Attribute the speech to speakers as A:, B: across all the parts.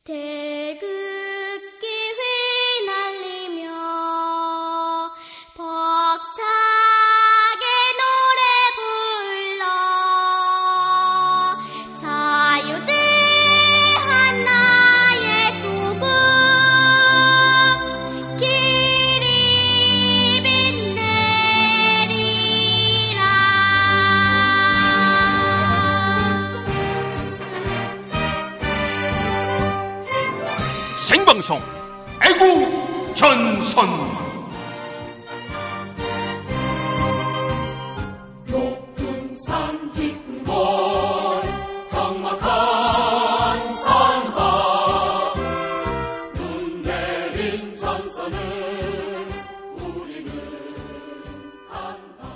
A: 태극기 휘날리며 벅차게 노래 불러 자유대한 나의 조국 길이 빛내리라.
B: 생방송 애국전선
C: 높은 산 깊은 곳 적막한 산하 눈 내린 전선을 우리는 간다.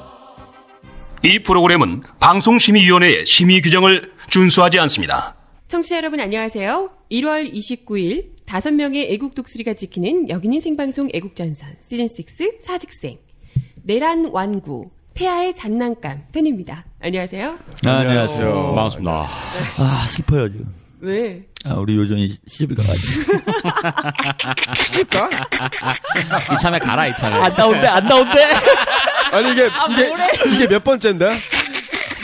B: 이 프로그램은 방송심의위원회의 심의 규정을 준수하지 않습니다.
D: 청취자 여러분 안녕하세요. 1월 29일 5명의 애국 독수리가 지키는 여기는 생방송 애국전선 시즌6 사직생 내란 완구 폐하의 장난감 편입니다. 안녕하세요.
E: 안녕하세요.
F: 반갑습니다.
E: 아, 슬퍼요, 지금.
D: 왜?
E: 아, 우리 요정이 시집을 가가지고.
F: 시집가?
G: 이참에 가라, 이참에.
E: 안 나온대.
F: 아니, 이게 몇 번째인데?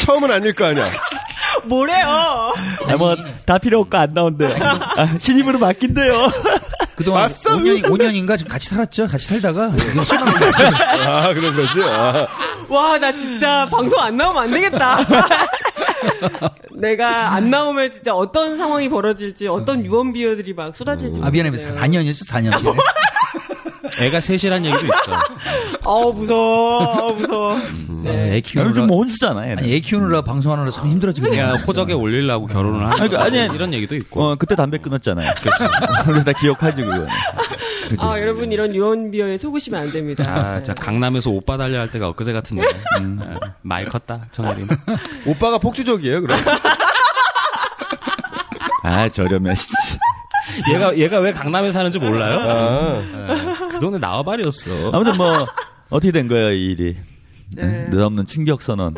F: 처음은 아닐 거 아니야.
D: 뭐래요?
E: 아, 뭐, 다 필요 없고 안 나온대. 아, 신입으로 바뀐대요.
G: 그동안
F: 맞어?
G: 5년인가 지금 같이 살았죠? 같이 살다가.
F: 아, 그런 거지? 아.
D: 와, 나 진짜 방송 안 나오면 안 되겠다. 내가 안 나오면 진짜 어떤 상황이 벌어질지, 어떤 유언비어들이 막 쏟아질지.
G: 미안해. 4년이었어, 4년. 애가 셋이란 얘기도 있어.
D: 무서워.
G: 네, 애
E: 요즘
G: 키우느라.
E: 뭐 혼수잖아, 얘는.
G: 아니, 애 키우느라 방송하느라 참 힘들어지.
F: 그냥 호적에 올리려고 결혼을 하는 거.
E: 아니,
F: 이런 얘기도 있고.
E: 그때 담배 끊었잖아요. 그래서 다 기억하지, 그거.
D: 여러분 이런 유언비어에 속으시면 안 됩니다.
F: 아, 자, 강남에서 오빠 달려 할 때가 엊그제 같은데. 많이 컸다, 정아린. 오빠가 폭주족이에요, 그럼?
E: 아, 저렴해, 씨.
F: 얘가 왜 강남에 사는지 몰라요? 그 동네 나와버렸어.
E: 아무튼 뭐, 어떻게 된 거예요, 이 일이.
D: 네.
E: 느닷없는 충격 선언.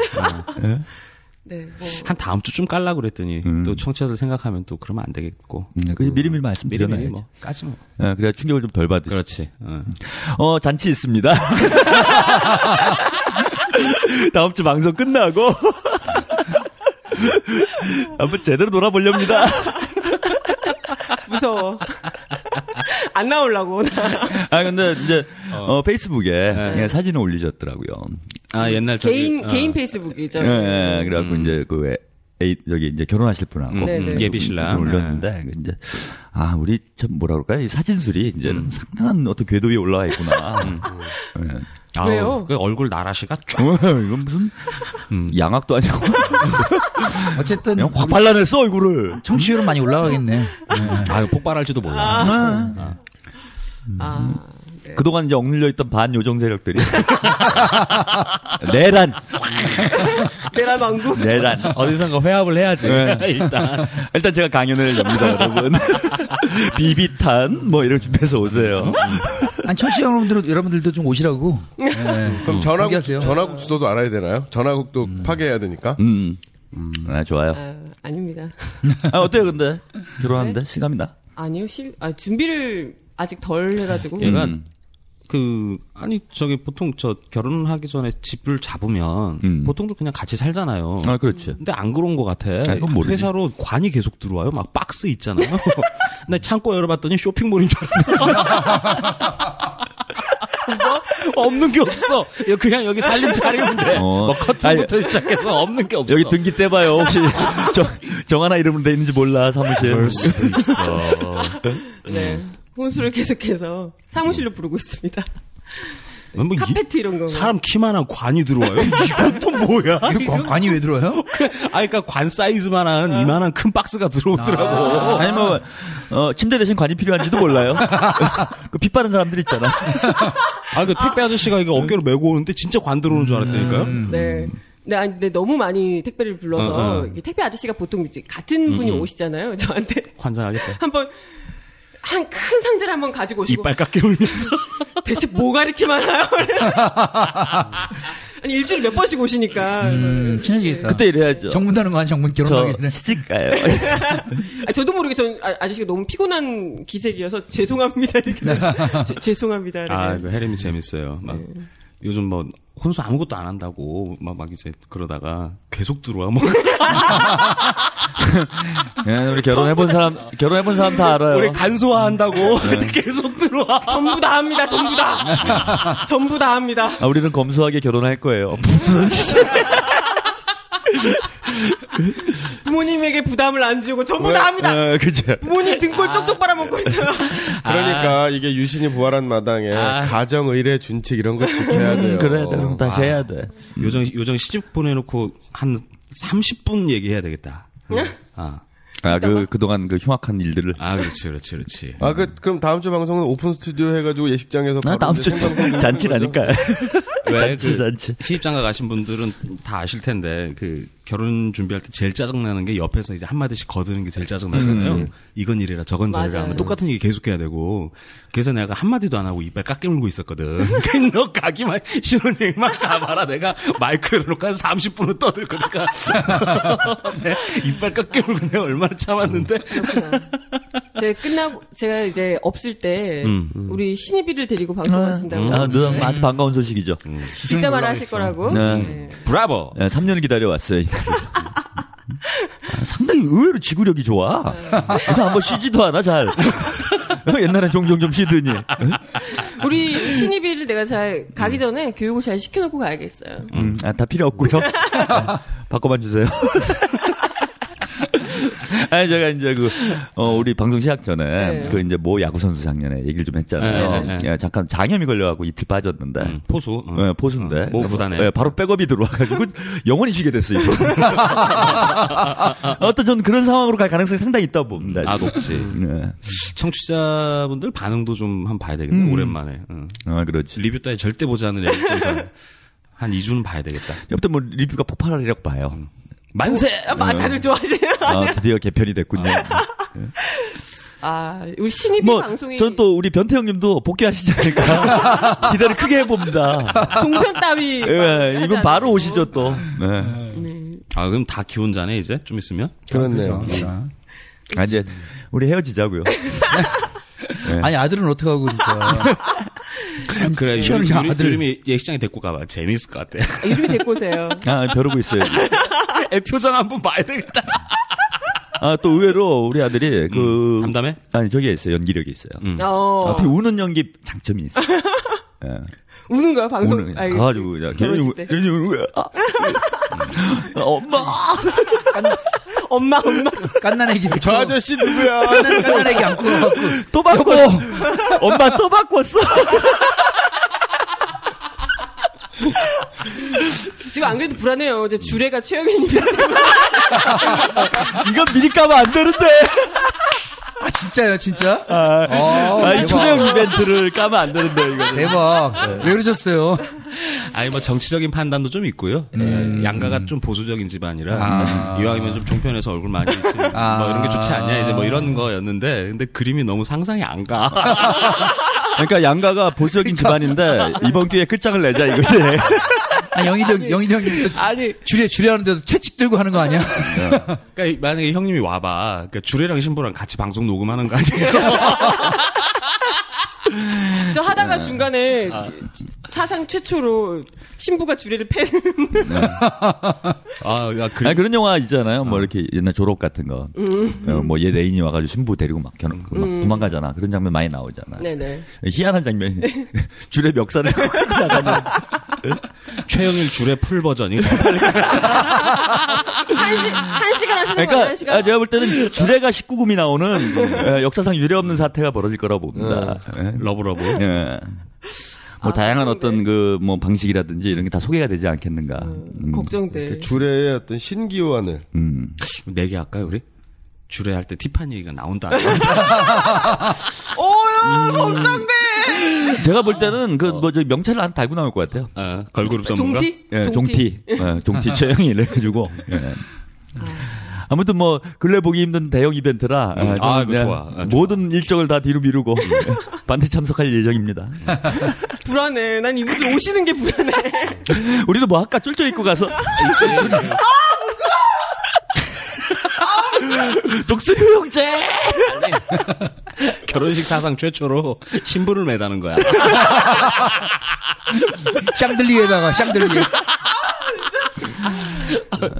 D: 네, 뭐.
F: 한 다음 주쯤 깔라고 그랬더니 또 청취자들 생각하면 또 그러면 안 되겠고.
E: 그래서 미리미리 말씀드려놔야지.
F: 미리미리 뭐 까지 뭐.
E: 그래야 충격을 좀 덜 받으시죠.
F: 그렇지.
E: 잔치 있습니다. 다음 주 방송 끝나고. 한번 제대로 놀아보렵니다.
D: 무서워. 안 나오려고.
E: 근데 이제, 페이스북에 사진을 올리셨더라고요.
F: 아, 옛날 저기.
D: 개인 페이스북이죠.
E: 예, 그래갖고 이제 여기 이제 결혼하실 분하고
F: 예비신랑
E: 올렸는데 이제 우리 참 뭐라 그럴까요? 이 사진술이 이제는 상당한 어떤 궤도 위에 올라가 있구나.
D: 왜요?
F: 그 얼굴 나라시가 쫙.
E: 이건 무슨 양악도 아니고.
G: 어쨌든.
E: 그냥 확 발라냈어 얼굴을.
G: 청취율은 많이 올라가겠네.
F: 폭발할지도 몰라.
D: 네.
E: 그동안 이제 억눌려 있던 반요정 세력들이. 내란
D: 왕국.
E: 내란.
F: 어디선가 회합을 해야지.
E: 일단 제가 강연을 엽니다, 여러분. 비비탄, 뭐, 이런 준비해서 오세요.
G: 아니, 청취자 여러분들도 좀 오시라고. 네.
F: 그럼 전화국 주소도 알아야 되나요? 전화국도 파괴해야 되니까.
E: 좋아요.
D: 아닙니다.
E: 어때요, 근데? 결혼하는데? 실감이 나?
D: 아니요, 준비를 아직 덜 해가지고.
F: 얘가, 보통 결혼하기 전에 집을 잡으면, 보통도 그냥 같이 살잖아요.
E: 그렇지.
F: 근데 안 그런 것 같아.
E: 그건 모르지.
F: 회사로 관이 계속 들어와요. 막 박스 있잖아요. 근데 창고 열어봤더니 쇼핑몰인 줄 알았어. 없는 게 없어. 그냥 여기 살림 차리면 돼. 뭐 커튼부터 시작해서 없는 게 없어.
E: 여기 등기 떼봐요. 혹시 정하나 이름으로 돼 있는지 몰라, 사무실.
F: 그럴 수도 있어.
D: 네. 혼수를 계속해서 사무실로 부르고 있습니다.
F: 뭐
D: 카페트 이런 거.
F: 사람 키만한 관이 들어와요? 이건 또 뭐야?
G: 관이 왜 들어와요?
F: 그러니까 관 사이즈만한 이만한 큰 박스가 들어오더라고.
E: 아니면 침대 대신 관이 필요한지도 몰라요. 그 피 빠른 사람들 있잖아.
F: 그 택배 아저씨가 이거 어깨로 메고 오는데 진짜 관 들어오는 줄 알았다니까요.
D: 네. 근데 너무 많이 택배를 불러서 택배 아저씨가 보통 이제 같은 분이 오시잖아요. 저한테.
F: 환장하겠다.
D: 한번 한 큰 상자를 한번 가지고 오시고
F: 이빨 깎여 울면서
D: 대체 뭐가 이렇게 많아요? 아니 일주일에 몇 번씩 오시니까.
G: 친해지겠다.
E: 그때 이래야죠.
G: 정문다는 거 아니 정문
E: 저
G: 결혼하기 전에.
E: 시집가요.
D: 저도 모르게 전 아저씨가 너무 피곤한 기색이어서 죄송합니다 이렇게. 죄송합니다.
F: 아, 그 해림이 재밌어요. 막 요즘 뭐 혼수 아무것도 안 한다고 막 이제 그러다가 계속 들어와 뭐.
E: 예, 우리 결혼해본 사람 다 알아요.
F: 우리 간소화한다고 계속 들어와.
D: 전부 다 합니다. 전부 다. 전부 다 합니다.
E: 아, 우리는 검소하게 결혼할 거예요. 무슨 짓이야.
D: 부모님에게 부담을 안 주고 전부 다 합니다.
E: 그죠.
D: 부모님 등골 쪽쪽 빨아먹고 있어요.
H: 그러니까 이게 유신이 부활한 마당에 가정 의례 준칙 이런 거 지켜야 돼요.
E: 그래, 그럼 다시 해야 돼.
F: 요정 시집 보내놓고 한 30분 얘기해야 되겠다.
E: 그동안 그 흉악한 일들을.
F: 그렇지.
H: 그럼 다음 주 방송은 오픈 스튜디오 해가지고 예식장에서 바로
E: 다음 주 잔치라니까.
F: 왜
E: 잔치.
F: 시집장가 가신 분들은 다 아실 텐데 그 결혼 준비할 때 제일 짜증나는 게 옆에서 이제 한마디씩 거드는 게 제일 짜증나잖아요. 이건 이래라 저건 저래라 하면 똑같은 얘기 계속해야 되고 그래서 내가 한마디도 안 하고 이빨 깎여물고 있었거든. 그러니까 너 가기만 신혼여행만 가봐라. 내가 마이크 열어놓고 한 30분은 떠들고 내가 이빨 깎여물고 내가 얼마나 참았는데.
D: 제가 이제 없을 때 우리 신입이를 데리고 방송하신다고.
E: 늘 아주 반가운 소식이죠.
D: 뒷담화를 하실 거라고.
E: 네.
F: 브라보.
E: 3년을 기다려왔어요. 상당히 의외로 지구력이 좋아. 한번 쉬지도 않아 잘. 옛날에 종종 좀 쉬더니.
D: 우리 신입이를 내가 잘 가기 전에 교육을 잘 시켜놓고 가야겠어요.
E: 다 필요 없고요. 바꿔만 주세요. 아니, 제가 이제 우리 방송 시작 전에, 이제 야구 선수 작년에 얘기를 좀 했잖아요. 예, 잠깐 장염이 걸려가지고 이틀 빠졌는데.
F: 포수.
E: 포수인데.
F: 모부단에.
E: 바로 백업이 들어와가지고 영원히 쉬게 됐어요. 저는 그런 상황으로 갈 가능성이 상당히 있다고 봅니다.
F: 높지.
E: 네.
F: 청취자분들 반응도 좀 한번 봐야 되겠네, 오랜만에.
E: 그렇지.
F: 리뷰 따위 절대 보지 않는 애국에서 한 2주는 봐야 되겠다.
E: 옆에 리뷰가 폭발하리라고 봐요.
F: 만세!
D: 다들 좋아하세요?
E: 드디어 개편이 됐군요.
D: 우리 신입이 방송이.
E: 전 또 우리 변태 형님도 복귀하시지 않을까. 기대를 크게 해봅니다.
D: 종편 따위.
E: 이분 바로 오시죠, 또.
F: 그럼 다 기혼자네, 이제? 좀 있으면?
H: 그렇네요.
E: 이제, 우리 헤어지자고요.
G: 아니, 아들은 어떡하고, 진짜.
F: 그래, 이름이 예식장에 데리고 가봐. 재밌을 것 같아.
D: 이름이 데리고 오세요.
E: 벼르고 있어요.
F: 표정 한번 봐야 되겠다.
E: 또 의외로 우리 아들이
F: 담담해?
E: 아니, 저기에 있어요. 연기력이 있어요. 어떻게 우는 연기 장점이 있어요.
D: 우는 거야, 방송?
E: 가가지고, 괜히 우는 거야. 엄마.
G: 깐난 애기.
H: 저 아저씨 누구야?
G: 깐난 애기 안고 가갖고.
E: 또 바꿔. 엄마 또 바꿨어.
D: 지금 안 그래도 불안해요. 이제 주례가 최영현입니다.
E: 이건 미리 까면 안 되는데.
G: 진짜요, 진짜?
E: 이 초대형 이벤트를 까면 안 되는데, 이거.
G: 대박. 왜 그러셨어요?
F: 정치적인 판단도 좀 있고요. 양가가 좀 보수적인 집안이라 이왕이면 좀 종편에서 얼굴 많이 있지. 이런 게 좋지 않냐 이제 이런 거였는데 근데 그림이 너무 상상이 안 가.
E: 그러니까 양가가 보수적인 집안인데 이번 기회에 끝장을 내자 이거지.
G: 영일이 형님 주례하는데도 채찍 들고 하는 거 아니야?
F: 그러니까 만약에 형님이 와봐. 그러니까 주례랑 신부랑 같이 방송 녹음하는 거 아니에요?
D: 저 하다가 중간에 사상 최초로 신부가 주례를 패는.
E: 그런 영화 있잖아요. 이렇게 옛날 졸업 같은 거. 얘 애인이 와가지고 신부 데리고 막 도망가잖아. 그런 장면 많이 나오잖아.
D: 네네.
E: 희한한 장면이. 주례 멱살을 끌고 나가는.
F: 최영일 주례 풀 버전이.
D: 한 시간 하시는 거예요,
E: 그러니까,
D: 한 시간?
E: 제가 볼 때는 주례가 19금이 나오는, 역사상 유례없는 사태가 벌어질 거라고 봅니다.
F: 러브러브.
E: 다양한 어떤 방식이라든지 이런 게 다 소개가 되지 않겠는가.
D: 걱정돼.
H: 주례의 어떤 신기호안을.
F: 내기 할까요, 우리? 주례할 때 티파니 얘기가 나온다.
D: 걱정돼!
E: 제가 볼 때는 명찰을 한 달고 나올 것 같아요.
F: 걸그룹 전문가?
D: 종티?
E: 종티 최영일 해가지고. 아무튼 뭐 근래 보기 힘든 대형 이벤트라
F: 이거
E: 그냥
F: 좋아.
E: 모든 일정을 다 뒤로 미루고 반드시 참석할 예정입니다.
D: 불안해. 난 이분들 오시는 게 불안해.
E: 우리도 뭐 할까 쫄쫄 입고 가서 독수리 형제
F: 결혼식 사상 최초로 신부를 매다는 거야.
G: 샹들리에다가 샹들리에.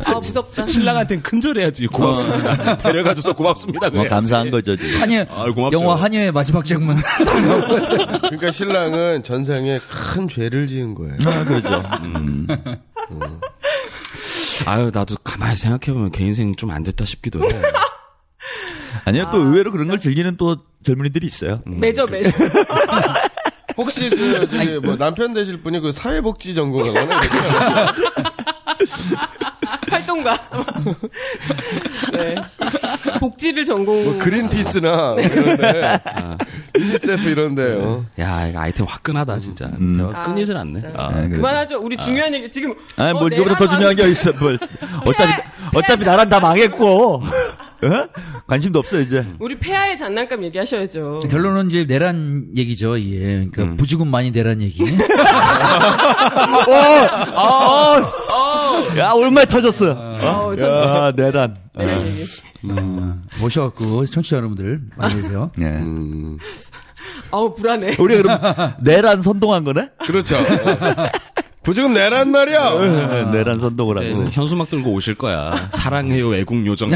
D: 아, 무섭다.
F: 신랑한테는 큰절해야지. 고맙습니다. 데려가줘서 고맙습니다.
E: 감사한 거죠.
G: 한여 영화 한여의 마지막 장면.
H: 그러니까 신랑은 전생에 큰 죄를 지은 거예요.
E: 그렇죠.
F: 아유, 나도 가만히 생각해보면 개 인생 좀 안 됐다 싶기도 해.
E: 아니요, 또 의외로 그런 걸 즐기는 또 젊은이들이 있어요.
D: 매저.
H: 혹시 뭐 남편 되실 분이 그 사회복지 전공하거나
D: 활동가. 네. 복지를 전공.
H: 뭐 그린피스나 이런데, 유니세프 이런데요.
F: 야, 이거 아이템 화끈하다 진짜. 대화 끊이질 않네.
D: 그만하죠. 우리 중요한 얘기 지금.
E: 뭘 이거보다 더 중요한 게 있어. 뭘. 어차피 나란 다 망했고. 관심도 없어 이제.
D: 우리 폐하의 장난감 얘기하셔야죠.
G: 결론은 이제 내란 얘기죠. 예. 그러니까 부지금 많이 내란 얘기.
E: 야, 얼마나 터졌어.
D: 야,
E: 내란.
D: 내란 얘기.
G: 모셔갖고 청취자 여러분들 많이 계세요.
E: 네.
D: 아우, 불안해.
E: 우리 그럼 내란 선동한 거네?
H: 그렇죠. 부지금 내란 말이야.
E: 내란 선동을 하고.
F: 현수막 들고 오실 거야. 사랑해요 애국 요정.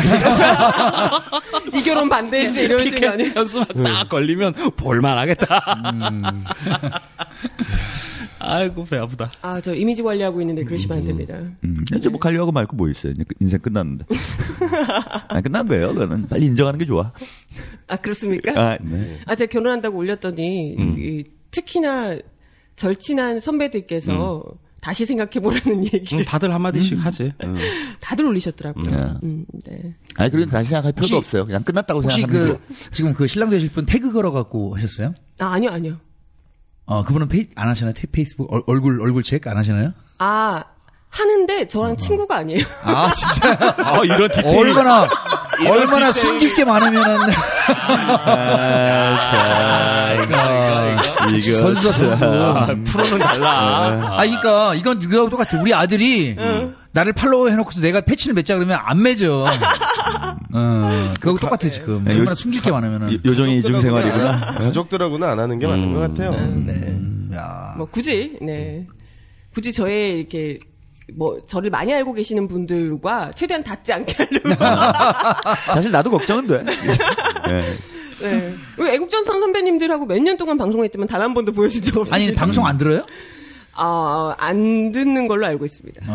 D: 이 결혼 반대했어 이러시는 거 아니에요?
F: 현수막 딱 걸리면 볼만하겠다. 아이고 배 아프다.
D: 아, 저 이미지 관리하고 있는데 그러시면 안 됩니다.
E: 이제 뭐 관리하고 말고 뭐 있어요. 인생 끝났는데. 끝난 거예요. 그거는 빨리 인정하는 게 좋아.
D: 아, 그렇습니까?
E: 네.
D: 제가 결혼한다고 올렸더니 이, 절친한 선배들께서 다시 생각해보라는 얘기를.
F: 다들 한마디씩 하지.
D: 다들 올리셨더라고요.
E: 네. 아니, 그래도 다시 생각할 필요도 없어요. 그냥 끝났다고 생각하면
G: 지금 그 신랑 되실 분 태그 걸어갖고 하셨어요?
D: 아, 아니요.
G: 그분은 안 하시나요? 페이스북 얼굴 체크 안 하시나요?
D: 아, 하는데 저랑 친구가 아니에요.
G: 아, 진짜?
F: 이런 디테일.
G: 얼마나 숨길 게 많으면은.
E: 이거.
G: 선수.
F: 프로는 달라.
G: 그러니까 이건 이거하고 똑같아. 우리 아들이 나를 팔로우 해놓고서 내가 패치를 맺자 그러면 안 맺어. 그거 똑같아 지금. 얼마나 숨길 게 많으면은.
E: 요정의 이중생활이구나.
H: 가족들하고는 안 하는 게 맞는 것 같아요.
D: 뭐 굳이 저의 이렇게 저를 많이 알고 계시는 분들과 최대한 닿지 않게 하려고.
E: 사실 나도 걱정은 돼.
D: 네. 애국전선 선배님들하고 몇 년 동안 방송했지만 단 한 번도 보여준 적 없어요.
G: 아니, 방송 안 들어요?
D: 안 듣는 걸로 알고 있습니다.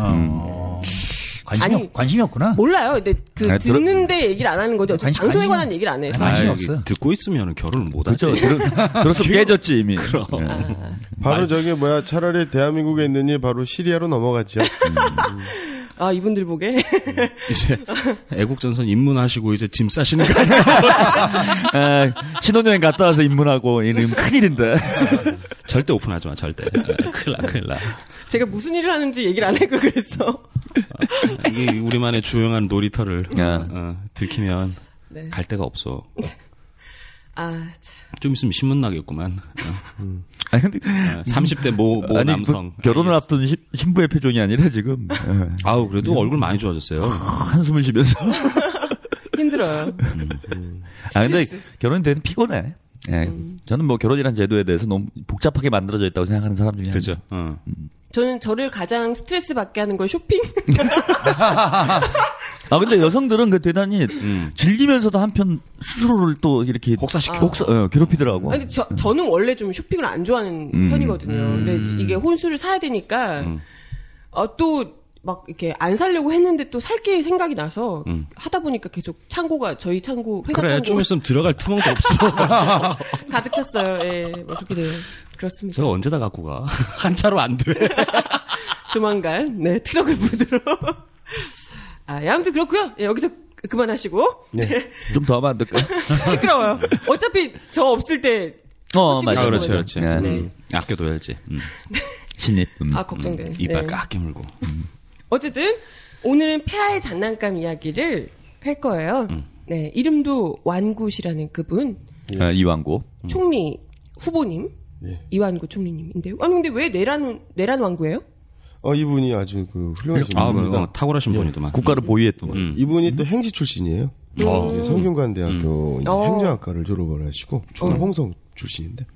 G: 관심이 없구나.
D: 몰라요. 근데 듣는데 얘기를 안 하는 거죠. 방송에 관한 얘기를 안 해서.
G: 관심이 없어.
F: 듣고 있으면 결혼을 못 하지.
E: 들어서 깨졌지 이미.
H: 바로 차라리 대한민국에 있느니 바로 시리아로 넘어가죠.
D: 이분들 보게.
F: 이제 애국전선 입문하시고 이제 짐 싸시는 거 아니에요?
E: 신혼여행 갔다 와서 입문하고 이러면 큰일인데.
F: 절대 오픈하지 마, 절대. 큰일 나.
D: 제가 무슨 일을 하는지 얘기를 안 하고 그랬어.
F: 이게 우리만의 조용한 놀이터를 들키면 갈 데가 없어. 좀 있으면 신문 나겠구만.
E: 근데
F: 30대 모 남성.
E: 결혼을 앞둔 신부의 표정이 아니라 지금.
F: 그래도 얼굴 많이 좋아졌어요.
E: 한숨을 쉬면서.
D: 힘들어요.
E: 근데 결혼이 되면 피곤해. 저는 결혼이란 제도에 대해서 너무 복잡하게 만들어져 있다고 생각하는 사람 중에
F: 그죠.
D: 저는 저를 가장 스트레스 받게 하는 건 쇼핑.
E: 근데 여성들은 대단히 즐기면서도 한편 스스로를 또 이렇게 괴롭히더라고.
D: 아니, 저는 원래 좀 쇼핑을 안 좋아하는 편이거든요. 근데 이게 혼수를 사야 되니까 또 막 이렇게 안 살려고 했는데 또 살게 생각이 나서 하다 보니까 계속 저희 창고 회사 창고
F: 좀 있으면 들어갈 투명도 없어.
D: 가득 찼어요. 예, 그렇게 돼요. 그렇습니다.
F: 저거 언제 다 갖고 가? 한 차로 안 돼.
D: 조만간 트럭을 부르러. 아무튼 그렇고요. 여기서 그만하시고.
E: 네. 좀 더 하면 안 될까요?
D: 시끄러워요. 어차피 저 없을 때.
E: 맞아.
F: 그렇지. 아껴둬야지.
E: 신입.
D: 걱정돼.
F: 이빨 깎게 물고.
D: 어쨌든 오늘은 폐하의 장난감 이야기를 할 거예요. 네, 이름도 완구시라는 그분
E: 이완구.
D: 총리 후보님
H: 예.
D: 이완구 총리님인데요. 아니 근데 왜 내란 완구예요?
H: 이분이 아주 그 훌륭하신
F: 아,
H: 분입니다.
F: 탁월하신 분이더만.
E: 국가를 보유했던.
H: 이분이 또 행시 출신이에요. 성균관대학교 행정학과를 졸업을 하시고 충남 홍성 출신인데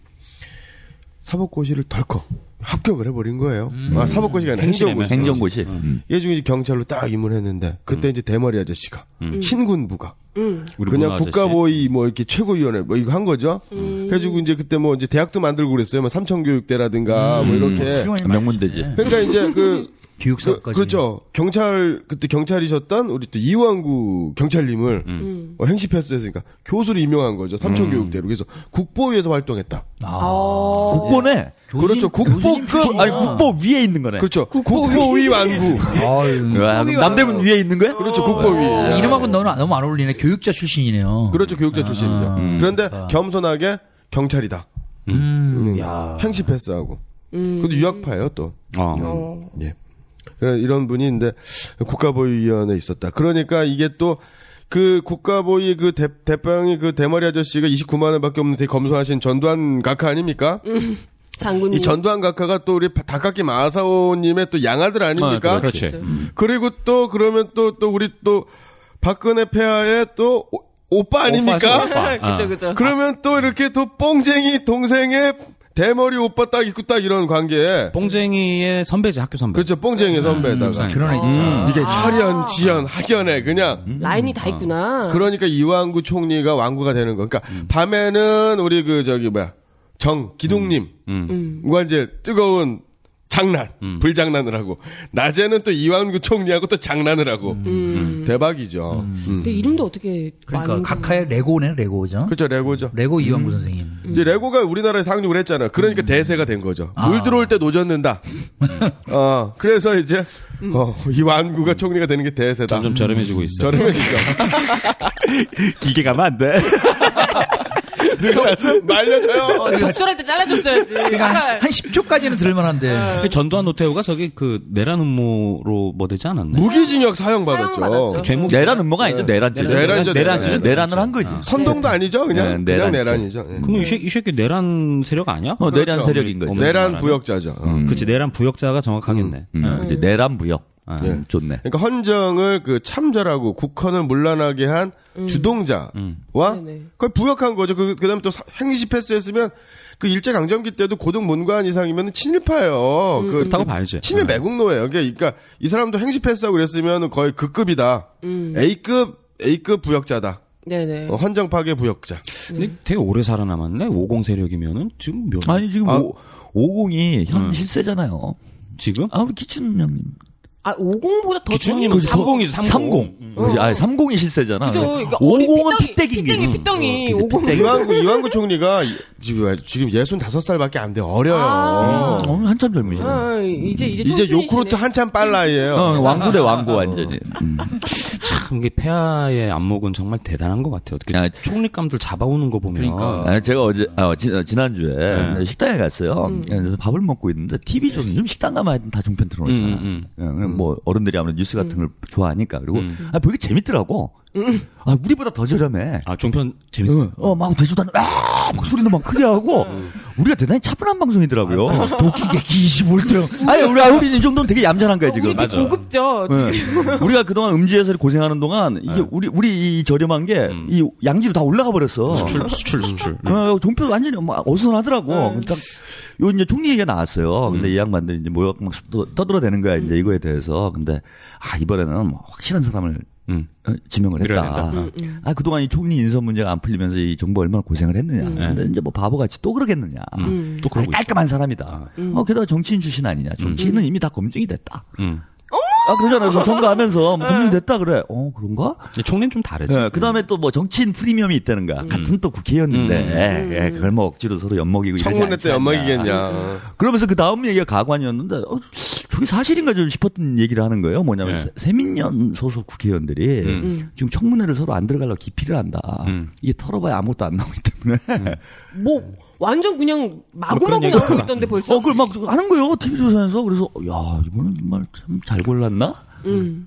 H: 사법고시를 덜컥 합격을 해버린 거예요. 사법고시가 아니라
E: 행정고시.
H: 얘 중에 경찰로 딱 입문했는데 그때 이제 대머리 아저씨가 신군부가 그냥 국가보위 뭐 이렇게 최고위원회 뭐 이거 한 거죠. 그래가지고 이제 그때 뭐 이제 대학도 만들고 그랬어요. 뭐 삼천교육대라든가 뭐 이렇게
E: 명문대지.
H: 그러니까 이제 그
G: 교육사까지.
H: 그렇죠. 그때 경찰이셨던 우리 또 이완구 경찰님을 행시 패스했으니까 교수로 임명한 거죠. 삼천교육대로. 그래서 국보위에서 활동했다.
E: 국보네.
H: 그렇죠. 국보급
E: 아니 국보 위에 있는 거네.
H: 그렇죠. 국보위 완구.
E: 남대문 위에 있는 거야?
H: 그렇죠. 국보위.
G: 이름하고 너무 안 어울리네. 교육자 출신이네요.
H: 그렇죠. 교육자 출신이죠. 그런데 겸손하게 경찰이다. 행시 패스하고. 그것도 유학파예요 또. 예. 이런 분이 있는데 국가보위위원회에 있었다. 그러니까 이게 또 그 국가보위 그 대빵이 그 대머리 아저씨가 29만 원밖에 없는 되게 검소하신 전두환 각하 아닙니까?
D: 장군님.
H: 이 전두환 각하가 또 우리 닭깎이 마사오님의 또 양아들 아닙니까?
F: 그렇지.
H: 그리고 또 그러면 또 우리 또 박근혜 폐하의 또 오빠 아닙니까?
F: 오빠.
D: 그죠.
H: 그러면 또 이렇게 또 뽕쟁이 동생의 대머리 오빠 딱 있고 딱 이런 관계에
F: 뽕쟁이의 선배지, 학교 선배.
H: 그렇죠. 뽕쟁이 선배에다가
G: 그러네 진짜.
H: 이게 혈연, 지연, 학연에 그냥
D: 라인이 다 있구나.
H: 그러니까 이완구 총리가 완구가 되는 거. 그러니까 밤에는 우리 그 저기 기동님과 이제 뜨거운 장난, 불장난을 하고 낮에는 또 이완구 총리하고 또 장난을 하고 대박이죠.
D: 근데 이름도 어떻게
G: 그러니까 각하의 레고네 레고죠.
H: 그렇죠. 레고죠.
G: 레고 이완구 선생님.
H: 이제 레고가 우리나라에 상륙을 했잖아요. 그러니까 대세가 된 거죠. 물 들어올 때 노젓는다. 그래서 이제 이완구가 총리가 되는 게 대세다.
F: 점점 저렴해지고 있어요.
H: 저렴해지죠.
E: 길게 가면 안 돼.
H: 말려줘요.
D: 적절할 때 잘라줬어야지.
G: 그러니까 한 10초까지는 들을만한데.
F: 전두환 노태우가 저기 그 내란 음모로 뭐 되지 않았나?
H: 무기징역 사형 받았죠.
F: 죄목
E: 내란 음모가 아니죠. 내란죄죠. 내란을 한 거지.
H: 선동도 아니죠. 그냥 내란이죠.
F: 그럼 이 새끼 내란 세력 아니야?
E: 내란 세력인 거죠.
H: 내란 부역자죠.
F: 그치, 내란 부역자가 정확하겠네.
E: 이제 내란 부역. 좋네.
H: 그러니까 헌정을 그 참전하고 국헌을 문란하게 한 주동자와 그걸 부역한 거죠. 그다음에 또 행시 패스했으면 그 일제강점기 때도 고등 문관 이상이면 친일파예요.
F: 그렇다고 봐야지.
H: 친일 매국노예요. 그러니까 이 사람도 행시 패스하고 그랬으면 거의 그 급이다. A급 부역자다.
D: 네네.
H: 헌정 파괴 부역자.
F: 근데 되게 오래 살아남았네. 50 세력이면은 지금 몇?
E: 아니 지금 50이 현 실세잖아요.
F: 지금?
E: 우리 기춘 형님.
D: 50보다 더
F: 기춘님은 30이죠. 30.
E: 그렇지. 30이 실세잖아.
D: 그죠. 그러니까
E: 50은 피떼기.
D: 피덩이. 50.
H: 이완구 총리가 지금 65살밖에 안 돼. 어려요.
E: 오늘 한참 젊으시네.
H: 이제 요크루트 한참 빨라이에요.
E: 왕구 대 왕구 완전히.
F: 참 이게 폐하의 안목은 정말 대단한 것 같아요. 어떻게 총리감들 잡아오는 거 보면.
G: 그러니까.
E: 제가 어제 지난주에 식당에 갔어요. 밥을 먹고 있는데 TV 좀 식당 가면 다 종편 틀어놓잖아. 뭐 어른들이 아무래도 뉴스 같은 걸 좋아하니까 그리고 보기 재밌더라고. 우리보다 더 저렴해.
F: 종편 재밌어.
E: 막 대수단 목소리도 막 크게 하고 우리가 대단히 차분한 방송이더라고요. 도끼객기 25등. 아니 우리 이 정도는 되게 얌전한 거야 지금.
D: 맞아. 고급죠.
E: 우리가 그동안 음지에서 고생하는 동안 이게 우리 이 저렴한 게 이 양지로 다 올라가 버렸어.
F: 수출.
E: 종편 완전히 막 어수선하더라고. 딱 요 이제 총리 얘기가 나왔어요. 근데 이 양반들이 이제 모여 막 떠들어대는 거야 이제 이거에 대해서. 근데 이번에는 뭐 확실한 사람을 지명을 했다. 그동안 이 총리 인선 문제가 안 풀리면서 이 정부 얼마나 고생을 했느냐. 근데 이제 뭐 바보같이 또 그러겠느냐.
F: 또 그러고
E: 깔끔한 사람이다. 게다가 정치인 출신 아니냐. 정치인은 이미 다 검증이 됐다. 그러잖아요. 뭐 선거하면서 뭐 검증이 됐다 그래. 그런가?
F: 총리는 좀 다르지.
E: 그 다음에 또 뭐 정치인 프리미엄이 있다는 거야. 같은 또 국회의원인데 그걸 뭐 억지로 서로 엿먹이고
H: 청문회 때 엿먹이겠냐.
E: 그러면서 그 다음 얘기가 가관이었는데 저게 사실인가 좀 싶었던 얘기를 하는 거예요. 뭐냐면 세민연 소속 국회의원들이 지금 청문회를 서로 안 들어가려고 기피를 한다. 이게 털어봐야 아무것도 안 나오기 때문에.
D: 완전 그냥 마구마구 나오고 있던데 벌써.
E: 그걸 막 하는 거예요. TV 조선에서. 그래서 이번엔 정말 참 잘 골랐나?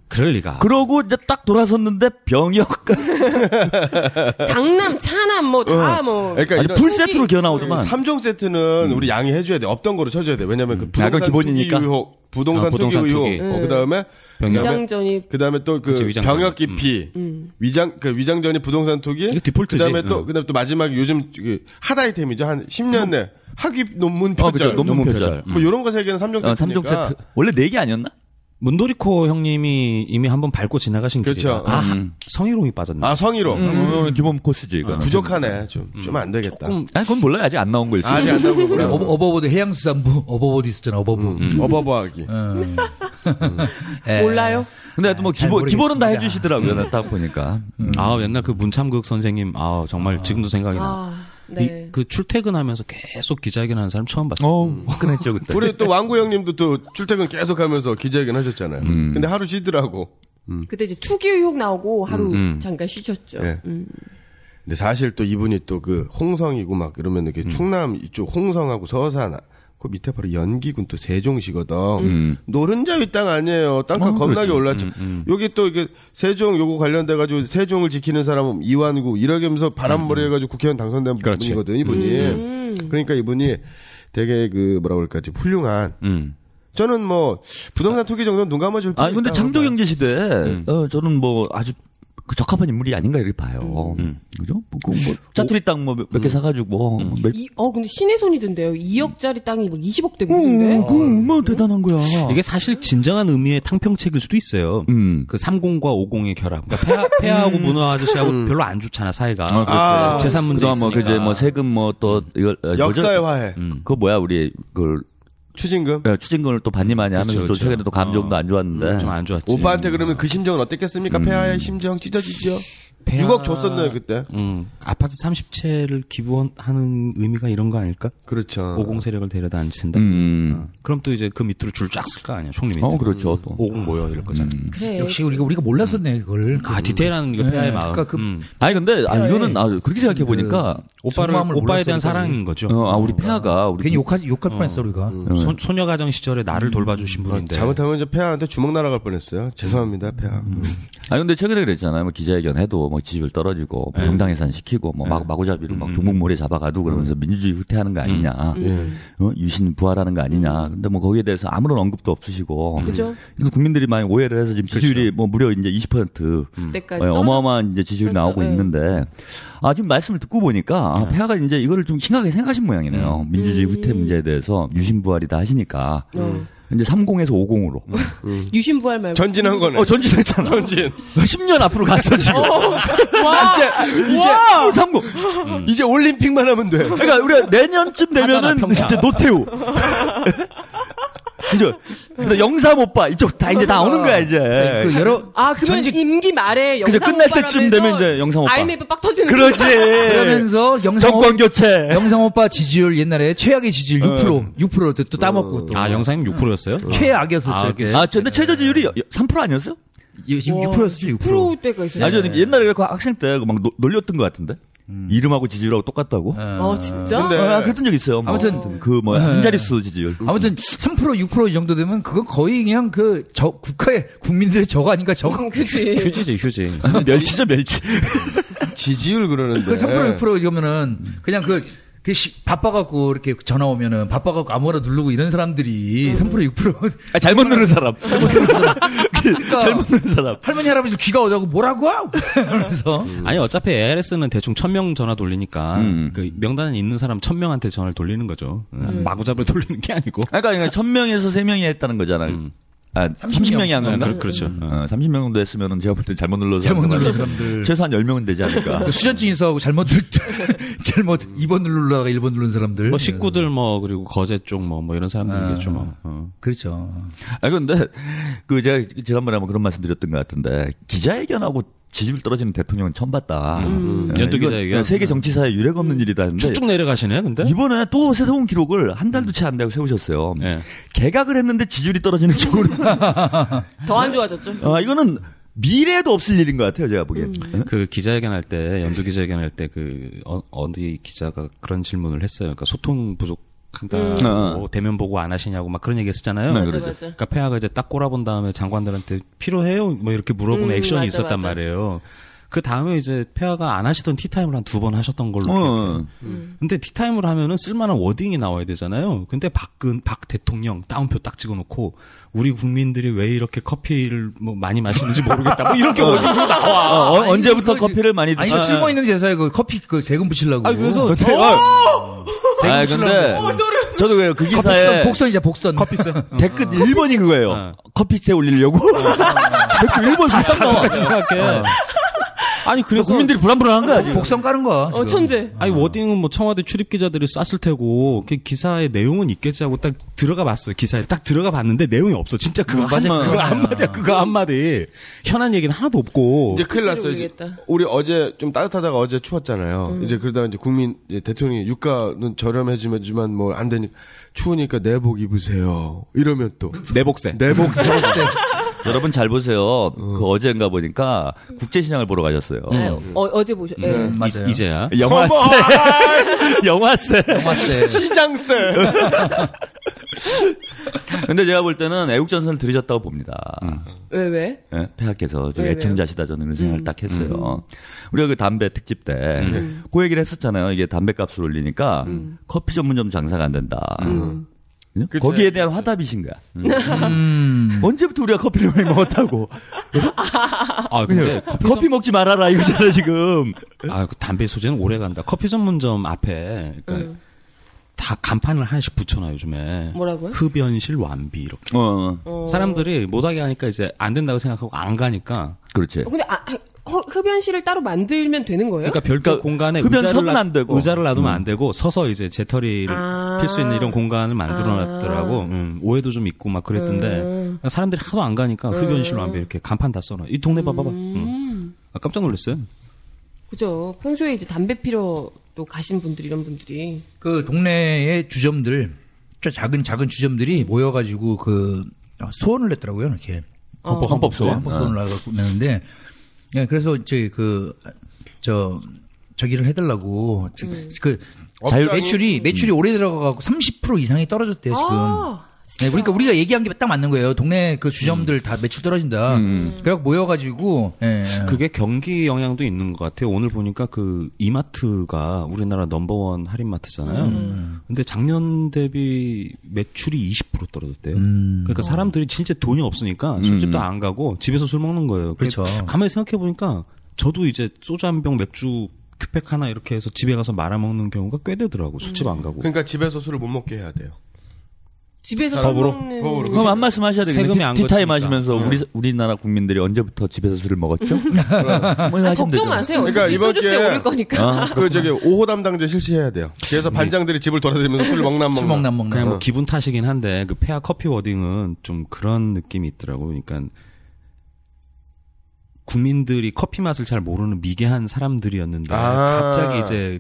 F: 그럴 리가.
E: 그러고 이제 딱 돌아섰는데 병역
D: 장남, 차남 뭐 다 뭐.
H: 그러니까 이런
E: 풀 세트로 기어 나오더만.
H: 3종 세트는 우리 양해해줘야 돼. 없던 거로 쳐줘야 돼. 왜냐면 그 부동산
E: 약간 기본이니까.
H: 투기 의혹, 부동산 투기
F: 부동산
H: 의혹,
F: 투기.
H: 그다음에
D: 위장전입.
H: 그다음에 또 그
F: 위장
H: 병역 기피, 위장전입 부동산 투기.
F: 이게 디폴트지.
H: 그다음에 또 마지막에 요즘 그 핫 아이템이죠. 한 10년 내 학위 논문 표절.
E: 그렇죠. 논문 표절.
H: 뭐 이런 거 세 개는 3종 세트니까.
E: 3종 세트. 원래 4개 아니었나?
F: 문도리코 형님이 이미 한번 밟고 지나가신
H: 그렇죠.
F: 길이라. 성희롱이 빠졌네.
H: 아, 성희롱.
E: 기본 코스지, 이거.
H: 부족하네. 좀 안 되겠다.
E: 아니, 그건 몰라요. 아직 안 나온 거 있어.
H: 아직 안 나온 거 몰라.
G: 어버보드 해양수산부 어버보드 있었잖아. 어버보.
H: 어버버하기.
D: 몰라요?
E: 근데 뭐
G: 잘
E: 기본은 다
G: 모르겠습니다.
E: 해주시더라고요. 나 딱 보니까.
F: 아, 옛날 그 문참극 선생님, 정말 지금도 생각이 나.
D: 네.
F: 그 출퇴근하면서 계속 기자회견 하는 사람 처음 봤어요.
E: 화끈했죠, 그때.
H: 우리 또 왕구 형님도 또 출퇴근 계속 하면서 기자회견 하셨잖아요. 근데 하루 쉬더라고.
D: 그때 이제 투기 의혹 나오고 하루 잠깐 쉬셨죠.
H: 네. 근데 사실 또 이분이 또 그 홍성이고 막 이러면 이렇게 충남 이쪽 홍성하고 서산 그 밑에 바로 연기군 또 세종시거든. 노른자위 땅 아니에요. 땅값 겁나게
E: 그렇지.
H: 올랐죠. 여기 또 이게 세종 요거 관련돼 가지고 세종을 지키는 사람은 이완구 이러면서 바람머리 해가지고 국회의원 당선된
F: 그렇지.
H: 분이거든 이분이. 그러니까 이분이 되게 그 뭐라 그럴까 훌륭한. 저는 뭐 부동산 투기 정도는 눈 감아줄 필요.
E: 아니, 근데
H: 있다고
E: 창조경제 시대에, 저는 뭐 아주 그 적합한 인물이 아닌가 이렇게 봐요. 그죠? 짜투리 땅 뭐 몇 개 사가지고.
D: 근데 신의 손이던데요. 2억짜리 땅이 뭐 20억 되고 있는데.
E: 그거 얼마나 대단한 거야.
F: 이게 사실 진정한 의미의 탕평책일 수도 있어요. 그 30과 50의 결합. 그러니까 폐하하고 문화 아저씨하고 별로 안 좋잖아, 사이가. 재산 문제 있으니까.
E: 뭐, 그제 뭐 세금 뭐 또 이걸
H: 역사의 화해.
E: 그거 뭐야 우리 그
H: 추징금.
E: 추징금을 또 반니 많이 하면서 또 최근에 또 감정도 안 좋았는데.
F: 좀 안 좋았지.
H: 오빠한테 그러면 그 심정은 어땠겠습니까? 폐하의 심정 찢어지죠. 6억 줬었나요 그때?
F: 아파트 30채를 기부하는 의미가 이런 거 아닐까?
H: 그렇죠.
F: 50 세력을 데려다 앉힌다. 그럼 또 이제 그 밑으로 줄 쫙 쓸 거 아니야, 총리 밑으로.
E: 그렇죠. 또.
F: 50 모여 이럴 거잖아.
D: 그래.
G: 역시 우리가 몰랐었네 그걸.
F: 디테일한 이거 폐하의 마음.
G: 그러니까
E: 아니 근데 이거는 그렇게 생각해 보니까
F: 오빠에 대한 사랑인 거죠.
E: 우리 폐하가 우리
G: 괜히 욕할 뻔했어 우리가.
F: 소녀 가정 시절에 나를 돌봐주신 분인데.
H: 잘못하면 이제 폐하한테 주먹 날아갈 뻔했어요. 죄송합니다, 폐하.
E: 아니 근데 최근에 그랬잖아요. 뭐 기자회견 해도 뭐 지지율 떨어지고 정당 해산 시키고 뭐 마구잡이로 막 종북몰이 잡아가도 그러면서 민주주의 후퇴하는 거 아니냐, 유신 부활하는 거 아니냐. 근데 뭐 거기에 대해서 아무런 언급도 없으시고.
D: 그죠?
E: 그래서 국민들이 많이 오해를 해서 지금 지지율이 뭐 무려 이제 20%
D: 때까지
E: 어마어마한 이제 지지율이
D: 그렇죠.
E: 나오고 있는데. 지금 말씀을 듣고 보니까 폐하가 이제 이거를 좀 심각하게 생각하신 모양이네요. 민주주의 후퇴 문제에 대해서 유신 부활이다 하시니까. 이제 30에서 50으로.
D: 유신부활 말고.
H: 전진한 거네.
E: 전진했잖아.
H: 전진.
E: 10년 앞으로 갔어, 지금. 이제 30.
H: 이제 올림픽만 하면 돼.
E: 그러니까 우리가 내년쯤 되면은 진짜 노태우. 그죠? 근데 영삼 오빠 이쪽 다 이제 다 오는 거야 이제.
G: 그 여러
D: 그러면 임기 말에
E: 그죠?
D: 영상
E: 끝날 때쯤 되면 이제 영상 오빠.
D: IMF 빡 터지는.
E: 그러지.
G: 그러면서
E: 정권 교체.
G: 영상 오빠 지지율 옛날에 최악의 지지율 6% 또 따먹고 또.
F: 영상님 6%였어요?
G: 최악이었었죠.
E: 근데 최저 지율이 3% 아니었어요?
G: 6%였었지 6%.
D: 6% 때가 있어요.
E: 옛날에 그 학생 때 막 놀렸던 것 같은데. 이름하고 지지율하고 똑같다고?
D: 진짜?
H: 근데
E: 그랬던 적 있어요.
G: 아무튼
E: 한 자릿수 지지율.
G: 아무튼 3% 6% 이 정도 되면 그건 거의 그냥 국가의 국민들의 적 아닌가 적.
D: 그치.
F: 휴지.
E: 멸치죠 멸치.
H: 지지율 그러는데.
G: 그 3% 6% 이거면은 그냥 바빠갖고 이렇게 전화 오면은 바빠갖고 아무거나 누르고 이런 사람들이 3% 6%
E: 잘못 누른 사람. 잘못 누른 사람.
G: 할머니 할아버지 귀가 어자고 뭐라고? 그래서
F: 아니 어차피 ARS는 대충 1000명 전화 돌리니까 그 명단에 있는 사람 1000명한테 전화를 돌리는 거죠. 마구잡이로 돌리는 게 아니고.
E: 그러니까 1000명에서 3명이 했다는 거잖아요. 30명이 한 건가?
F: 그렇죠.
E: 30명 정도 했으면은 제가 볼 때 잘못 눌러서.
G: 잘못 누른 사람들.
E: 최소한 10명은 되지 않을까.
G: 수전증 있어하고 잘못 2번 누르다가 1번 누른 사람들.
F: 뭐 식구들 그리고 거제 쪽 뭐 이런 사람들이겠죠 뭐.
G: 그렇죠.
E: 근데 제가 지난번에 한번 그런 말씀 드렸던 것 같은데 기자회견하고 지지율 떨어지는 대통령은 처음 봤다.
F: 연두 기자회견.
E: 세계 정치사에 유례가 없는 일이다 했는데.
F: 쭉쭉 내려가시네, 근데?
E: 이번에 또 새로운 기록을 한 달도 채 안 되고 세우셨어요. 네. 개각을 했는데 지지율이 떨어지는 쪽으로.
D: 더 안 좋아졌죠.
E: 이거는 미래에도 없을 일인 것 같아요, 제가 보기엔.
F: 그 기자회견 할 때, 연두 기자회견 할 때 어디 기자가 그런 질문을 했어요. 그러니까 소통 부족 한다고 대면 보고 안 하시냐고 막 그런 얘기 했었잖아요.
D: 맞아,
E: 그러죠.
D: 맞아.
F: 그러니까 폐하가 이제 딱 꼬라본 다음에 장관들한테 필요해요? 뭐 이렇게 물어보는 액션이
D: 맞아,
F: 있었단
D: 맞아.
F: 말이에요. 그 다음에 이제 폐하가 안 하시던 티타임을 한 2번 하셨던 걸로 기억해요. 근데 티타임을 하면은 쓸만한 워딩이 나와야 되잖아요. 근데 박 대통령 따옴표 딱 찍어놓고 우리 국민들이 왜 이렇게 커피를 뭐 많이 마시는지 모르겠다. 뭐 이렇게 워딩이 나와.
E: 언제부터 커피를 많이
G: 아니,
E: 드시나요?
G: 쓸모 있는 제사에 그 커피 그 세금 붙이려고.
F: 아니, 그래서
E: 아, 근데 저도 그래요. 그 기사에
G: 복선이자 복선.
F: 커피세.
E: 댓글 1번이 그거예요. 커피세 올리려고. 댓글 1번 딱 나와.
F: 똑같이 생각해. 아니 그래서
E: 국민들이 불안불안한 거야. 지금.
G: 복선 까는 거야. 지금.
D: 천재.
F: 아니 워딩은 뭐 청와대 출입 기자들이 쐈을 테고 그 기사의 내용은 있겠지 하고 딱 들어가 봤어요. 기사에 딱 들어가 봤는데 내용이 없어. 진짜 그거 한마디야. 그거 한마디. 현안 얘기는 하나도 없고.
H: 이제 큰일 났어요. 이제 우리 어제 좀 따뜻하다가 어제 추웠잖아요. 이제 그러다가 이제 이제 대통령이 유가는 저렴해지면 뭐 안 되니까 추우니까 내복 입으세요. 이러면 또
F: 내복세.
E: 여러분 잘 보세요. 그 어제인가 보니까 국제시장을 보러 가셨어요.
D: 어제 보셨.
G: 맞아요.
F: 이제야.
E: 영화세.
H: 시장세.
E: 근데 제가 볼 때는 애국전선을 들으셨다고 봅니다.
D: 왜?
E: 네, 폐하께서 좀
D: 왜요?
E: 애청자시다 저는 이런 생각을 딱 했어요. 우리가 그 담배 특집 때 그 얘기를 했었잖아요. 이게 담배값을 올리니까 커피 전문점 장사가 안 된다. 거기에 대한 화답이신 거야. 언제부터 우리가 커피를 많이 먹었다고?
F: 아 근데
E: 커피 먹지 말아라 이거잖아 지금.
F: 아, 그 담배 소재는 오래 간다. 커피 전문점 앞에 그러니까 다 간판을 하나씩 붙여놔 요즘에.
D: 뭐라고요?
F: 흡연실 완비 이렇게. 사람들이 못하게 하니까 이제 안 된다고 생각하고 안 가니까.
E: 그렇지.
D: 근데 흡연실을 따로 만들면 되는 거예요?
F: 그러니까 별도 공간에
E: 흡연석은 안 되고.
F: 의자를 놔두면 안 되고 서서 이제 재터리를 필 수 있는 이런 공간을 만들어놨더라고. 오해도 좀 있고 막 그랬던데 사람들이 하도 안 가니까 흡연실 완비 이렇게 간판 다 써놔. 이 동네 봐봐봐. 아, 깜짝 놀랐어요.
D: 그죠. 평소에 이제 담배 피러 또 가신 분들 이런 분들이
G: 그 동네의 주점들, 작은 주점들이 모여가지고 그 소원을 냈더라고요. 이렇게 헌법 소원을 내는데. 예, 그래서 이제 저기를 해달라고 그 매출이 오래 들어가고 30% 이상이 떨어졌대요 지금. 네, 그러니까 우리가 얘기한 게 딱 맞는 거예요. 동네 그 주점들 다 매출 떨어진다. 그래갖고 모여가지고. 예.
F: 그게 경기 영향도 있는 것 같아요. 오늘 보니까 그 이마트가 우리나라 넘버원 할인마트잖아요. 근데 작년 대비 매출이 20% 떨어졌대요. 그러니까 사람들이 진짜 돈이 없으니까 술집도 안 가고 집에서 술 먹는 거예요.
G: 그렇죠.
F: 가만히 생각해 보니까 저도 이제 소주 한 병 맥주 큐팩 하나 이렇게 해서 집에 가서 말아 먹는 경우가 꽤 되더라고. 술집 안 가고.
H: 그러니까 집에서 술을 못 먹게 해야 돼요.
D: 집에서 술 먹는.
E: 그럼 한 말씀 하셔야 되겠네요.
F: 세금이 안
E: 티타임
F: 거치니까.
E: 하시면서 우리나라 국민들이 언제부터 집에서 술을 먹었죠?
D: 걱정 마세요.
H: 그러니까
D: 어차피
H: 이번
D: 소주세
H: 기회에
D: 오를 거니까.
H: 그 5호 담당제 실시해야 돼요. 그래서 반장들이 집을 돌아다니면서 술 먹나 안
G: 술
H: 먹나.
G: 먹나.
F: 그냥 뭐 기분 탓이긴 한데 그 폐하 커피 워딩은 좀 그런 느낌이 있더라고. 그러니까 국민들이 커피 맛을 잘 모르는 미개한 사람들이었는데 갑자기 이제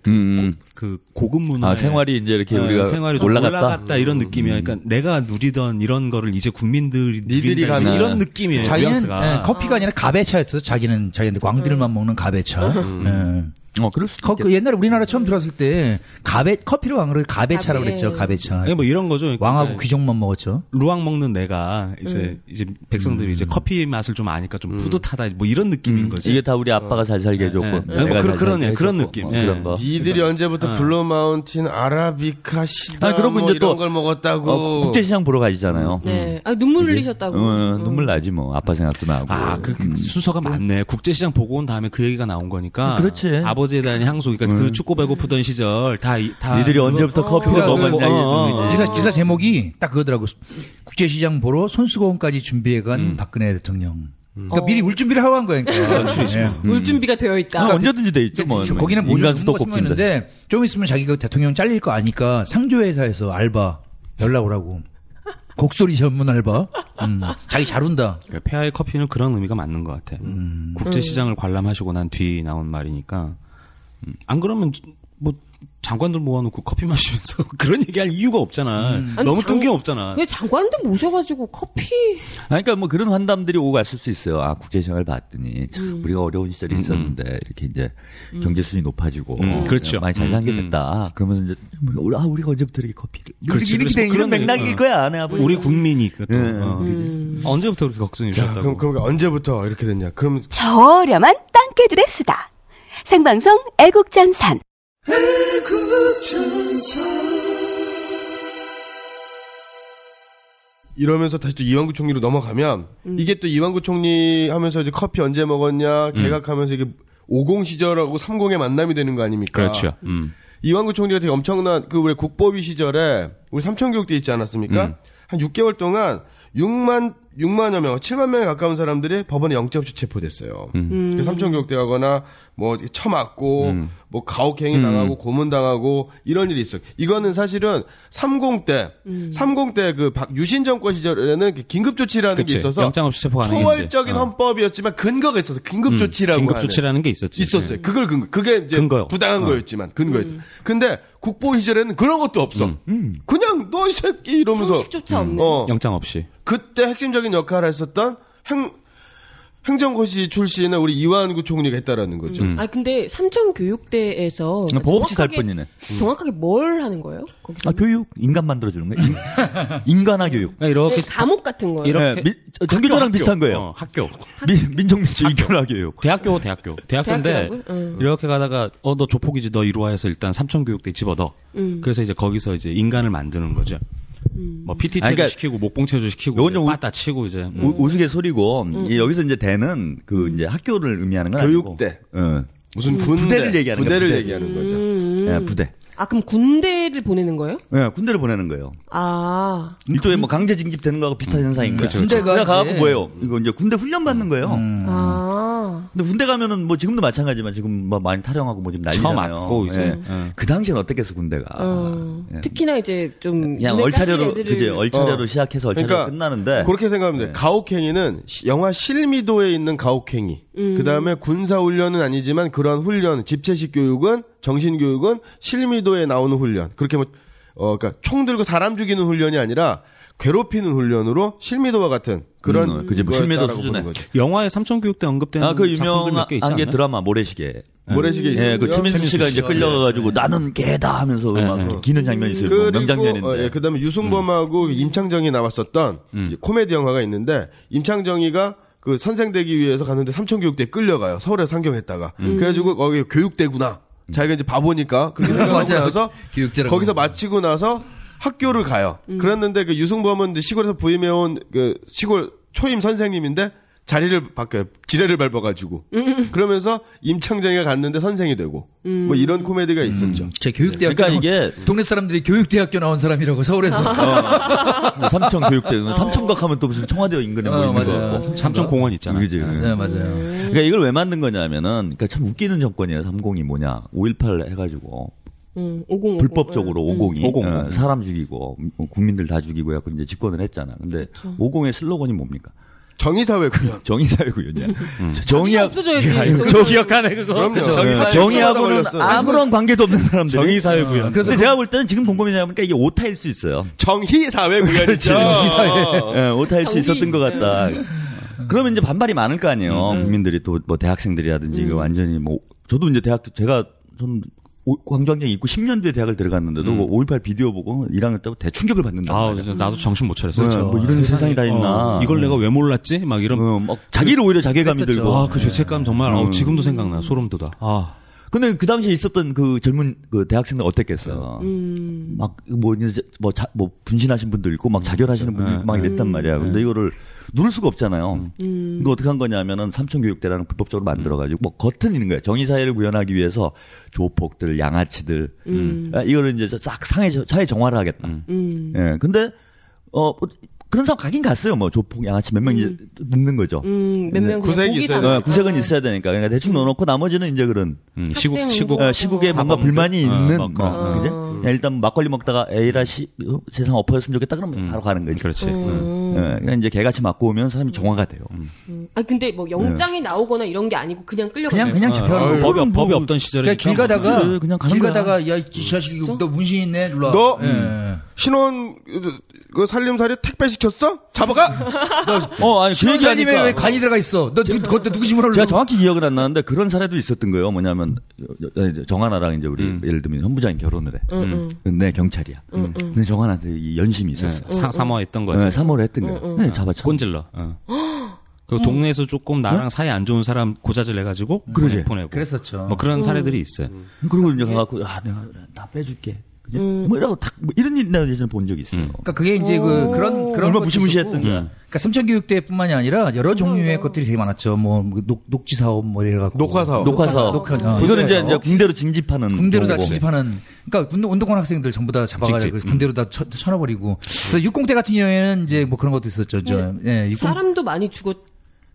F: 그 고급 문화
E: 생활이 이제 이렇게 우리가
F: 생활이 좀 올라갔다 이런 느낌이야. 그러니까 내가 누리던 이런 거를 이제 국민들이 누린다 이런 느낌이에요.
G: 자기는
F: 뉘앙스가.
G: 커피가 아니라 가베차였어. 자기한테 광들만 먹는 가베차.
E: 그럴 수도 있겠다.
G: 옛날에 우리나라 처음 들어왔을 때 커피를 왕으로 가베차라고 그랬죠. 가베차.
F: 뭐 이런 거죠. 그러니까
G: 왕하고 귀족만 먹었죠.
F: 루앙 먹는 내가 이제 백성들이 이제 커피 맛을 좀 아니까 좀 뿌듯하다 뭐 이런 느낌인 거지.
E: 이게 다 우리 아빠가 잘 살게 해줬고.
F: 뭐 그런 느낌.
E: 그런 거.
H: 니들이 언제부터 블루 마운틴 아라비카 시다
E: 그러고
H: 뭐
E: 이제
H: 이런
E: 또
H: 걸 먹었다고.
E: 국제시장 보러 가시잖아요.
D: 네. 눈물 흘리셨다고.
E: 눈물 나지 뭐. 아빠 생각도 나고.
F: 그 순서가 많네. 국제시장 보고 온 다음에 그 얘기가 나온 거니까.
E: 그렇지.
F: 아버지에 대한 향수. 그러니까 그 춥고 배고프던 시절 다
E: 니들이 언제부터 커피를 먹었냐.
G: 기사 제목이 딱 그거더라고. 국제시장 보러 손수건까지 준비해간 박근혜 대통령. 그러니까 미리 울 준비를 하고 한 거예요. 그러니까.
D: 울 준비가 되어 있다.
E: 언제든지 돼 있죠. 뭐.
G: 거기는
E: 인간 수도꼭지인데.
G: 좀 있으면 자기가 대통령 잘릴 거 아니까 상조회사에서 알바 연락 오라고. 곡소리 전문 알바. 자기 잘 운다.
F: 그러니까 폐하의 커피는 그런 의미가 맞는 것 같아. 국제시장을 관람하시고 난 뒤 나온 말이니까. 안 그러면 뭐 장관들 모아놓고 커피 마시면서 그런 얘기할 이유가 없잖아. 너무 뜬금없잖아.
D: 왜 장관들 모셔가지고 커피.
E: 그러니까 뭐 그런 환담들이 오고 갔을 수 있어요. 아, 국제시장을 봤더니 참 우리가 어려운 시절이 있었는데 이렇게 이제 경제 수준이 높아지고
F: 그렇죠.
E: 많이 잘 살게 됐다. 그러면서 이제 우리가 언제부터 이렇게 커피를
F: 그렇지,
E: 이렇게 된 이런 맥락일 거야. 내가
F: 우리 국민이 언제부터 그렇게 걱정이 되셨다고?
H: 그럼 언제부터 이렇게 됐냐? 그럼
I: 저렴한 땅개들의 수다. 생방송 애국전선.
H: 이러면서 다시 또 이완구 총리로 넘어가면 이게 또 이완구 총리 하면서 이제 커피 언제 먹었냐 개각하면서 이게 50 시절하고 30의 만남이 되는 거 아닙니까?
F: 그렇죠.
H: 이완구 총리가 되게 엄청난 그 우리 국보위 시절에 우리 삼천교육대 있지 않았습니까? 한 6개월 동안 6만여 명, 7만 명에 가까운 사람들이 법원에 영장 없이 체포됐어요. 삼천교육대 가거나 뭐 처맞고 뭐 가혹행위 당하고 고문당하고 이런 일이 있어요. 이거는 사실은 30 때 그 유신 정권 시절에는 긴급조치라는 게 있어서
F: 영장 없이 체포 가능했지.
H: 초월적인 헌법이었지만 근거가 있어서 긴급조치라고
F: 긴급조치라는 게 있었지.
H: 있었어요. 그걸 그게 이제
F: 근거요.
H: 부당한 거였지만 근거였어. 근데 국보 시절에는 그런 것도 없어. 그냥 너 이 새끼 이러면서
D: 형식조차 없네.
F: 영장 없이.
H: 그때 핵심적인 역할을 했었던 행정고시 출신의 우리 이완구 총리가 했다라는 거죠.
D: 아 근데 삼천교육대에서
E: 법없이 살 뿐이네.
D: 정확하게 뭘 하는 거예요? 거기서?
E: 아, 교육 인간 만들어주는 거야. 인간화 교육.
F: 이렇게
D: 감옥 같은 거예요.
F: 이렇게
E: 네, 전교조랑 비슷한 거예요.
F: 학교.
E: 민족민주 인간화 교육.
F: 대학교인데
D: 대학교라고요?
F: 이렇게 가다가 너 조폭이지 너 이리 와 해서 일단 삼천교육대 집어넣어. 그래서 이제 거기서 이제 인간을 만드는 거죠. 뭐 PT 체조
E: 그러니까
F: 시키고 목봉 체조 시키고
E: 요건 좀
F: 빠따 치고 이제
E: 우스갯소리고 여기서 이제 대는 그 이제 학교를 의미하는 건
H: 교육대.
E: 아니고
H: 무슨
E: 부대를 얘기하는 거야.
H: 부대를 얘기하는 거죠.
E: 네, 부대.
D: 아 그럼 군대를 보내는 거예요?
E: 네, 군대를 보내는 거예요.
D: 아
E: 일종의 뭐 강제 징집되는 거하고 비슷한 현상인 거예요.
G: 군대가
E: 가고 뭐예요? 이거 이제 군대 훈련 받는 거예요.
D: 아.
E: 근데 군대 가면은 뭐 지금도 마찬가지지만 지금 뭐 많이 탈영하고 뭐 지금 난리잖아요.
F: 맞고 이제
E: 그 당시엔 어땠겠어 군대가. 예.
D: 특히나 이제 좀
E: 그냥 얼차려로 그제 얼차려로 시작해서 얼차려로
H: 그러니까
E: 끝나는데
H: 그렇게 생각하면 돼. 가혹행위는 영화 실미도에 있는 가혹행위. 그다음에 군사훈련은 아니지만 그러한 훈련, 집체식 교육은 정신교육은 실미도에 나오는 훈련. 그렇게 그러니까 총 들고 사람 죽이는 훈련이 아니라 괴롭히는 훈련으로 실미도와 같은 그런
E: 그제 뭐 실미도
H: 거였다라고
E: 수준에.
H: 보는 거죠.
F: 영화에 삼천교육대 언급되는
E: 그
F: 작품들 몇 개 있지
E: 유명한 게
F: 않나요?
E: 드라마 모래시계.
H: 모래시계 있어요.
E: 예, 그 최민수 씨가 이제 끌려가가지고 나는 개다 하면서 막 기는 장면이 있어요. 뭐 명장면인데.
H: 그다음에 유승범하고 임창정이 나왔었던 코미디 영화가 있는데 임창정이가 그 선생 되기 위해서 갔는데 삼천교육대에 끌려가요. 서울에 상경했다가. 그래가지고 거기 교육대구나. 자기가 이제 바보니까 그렇게 생각하고 나서 거기서 마치고 나서 학교를 가요. 그랬는데 그 유승범은 시골에서 부임해온 그 시골 초임 선생님인데 자리를 바꿔요. 지뢰를 밟아가지고. 그러면서 임창정이가 갔는데 선생이 되고. 뭐 이런 코미디가 있었죠.
G: 제 교육대학교.
E: 그러니까 이게
G: 동네 사람들이 교육대학교 나온 사람이라고 서울에서.
E: 삼천 교육대. 삼천각 하면 또 무슨 청와대 인근에 뭐 있는 거 같고.
F: 삼천공원 있잖아.
E: 그지.
G: 네, 맞아요.
E: 그러니까 이걸 왜 만든 거냐면은, 그러니까 참 웃기는 정권이에요. 30이 뭐냐. 5.18 해가지고.
D: 50.
E: 불법적으로 50이
F: 50.
E: 사람 죽이고 국민들 다 죽이고 해서 이제 집권을 했잖아. 근데 50의 슬로건이 뭡니까?
H: 정의사회구현.
E: 정의사회구현이야.
D: 정의가 없어져야지.
E: 저 기억하네 그거.
H: 그럼요.
E: 정의하고는 아무런 관계도 없는 사람들.
F: 정의사회구현.
E: 그래서 제가 볼 때는 지금 곰곰이 생각해보니까 이게 오타일 수 있어요.
H: 정의사회구현이죠.
E: 정의사회. 오타일 수 있었던 것 같다. 그러면 이제 반발이 많을 거 아니에요. 국민들이 또 뭐 대학생들이라든지 이거 완전히 뭐 저도 이제 저는 광주항쟁 입고 10년 뒤에 대학을 들어갔는데도 5.18 비디오 보고 1학년 때부터 대충격을 받는다.
F: 나도 정신 못 차렸어.
E: 뭐 이런 세상이 다 있나.
F: 이걸 내가 왜 몰랐지? 막 이런.
E: 막 자기를 오히려 자괴감이
G: 했었죠.
E: 들고.
F: 그 죄책감 정말 지금도 생각나. 소름 돋아.
E: 근데 그 당시에 있었던 그 젊은 그 대학생들 어땠겠어요. 막 뭐 분신하신 분들 있고 막 자결하시는 분들 있고 막 이랬단 말이야. 근데 이거를 누를 수가 없잖아요. 이거 어떻게 한 거냐면은 삼천교육대라는 불법적으로 만들어가지고 뭐 겉은 있는 거예요. 정의사회를 구현하기 위해서 조폭들, 양아치들 이거를 이제 싹 사회 정화를 하겠다. 예. 근데 그런 사람 가긴 갔어요. 뭐 조폭, 양아치 몇 명 이제 넣는 거죠.
D: 몇 명
H: 구색이 있어요.
E: 구색은 있어야 되니까. 그러니까 대충 넣어놓고 나머지는 이제 그런 시국에 뭔가 불만이 있는, 그죠? 일단 막걸리 먹다가 에이라 세상 엎어졌으면 좋겠다 그러면 바로 가는 거지.
F: 그렇지.
E: 그냥 이제 개같이 맞고 오면 사람이 정화가 돼요.
D: 아 근데 뭐 영장이 나오거나 이런 게 아니고 그냥 끌려가요.
G: 그냥 잡혀가는
F: 법이 없던 시절에
G: 길 가다가
E: 그냥 가는
G: 길
E: 거야.
G: 가다가 야 이 자식 너 문신 있네 눌러.
H: 너 신혼 그 살림살이 택배 시켰어? 잡아가.
E: 아니 그
G: 신혼살림에
E: 얘기하니까
G: 왜 간이 들어가 있어? 너 그때 누구 심으러
E: 제가 정확히 기억은 안 나는데 그런 사례도 있었던 거예요. 뭐냐면 정하나랑 이제 우리 예를 들면 현부장이 결혼을 해. 근데 경찰이야. 근데 정하나한테 이 연심이 있었어.
F: 사모했던 거지.
E: 네, 사모를 했던 거예요. 네, 잡아쳐.
F: 꼰질러. 그 동네에서 조금 나랑 사이 안 좋은 사람 고자질 내가지고
E: 그러지.
F: 보내고.
G: 그랬었죠.
F: 뭐 그런 사례들이 있어요.
E: 그리고 이제 가갖고 내가 다 빼줄게. 뭐 이러고 뭐 이런 일 내가 예전에 본 적이 있어요.
G: 그러니까 그게 이제 그런
E: 얼마 무시무시했던 거야.
G: 그러니까 삼천교육대뿐만이 아니라 여러 종류의 것들이 되게 많았죠. 뭐 녹지 사업 뭐 이래갖고
H: 녹화 사업.
E: 이거는 이제 군대로 징집하는.
G: 군대로 다
E: 경우고.
G: 징집하는. 그러니까 운동권 학생들 전부 다 잡아가지고 군대로 다 쳐넣어버리고. 그래서 육공대 같은 경우에는 이제 뭐 그런 것도 있었죠.
D: 사람도 많이 죽었.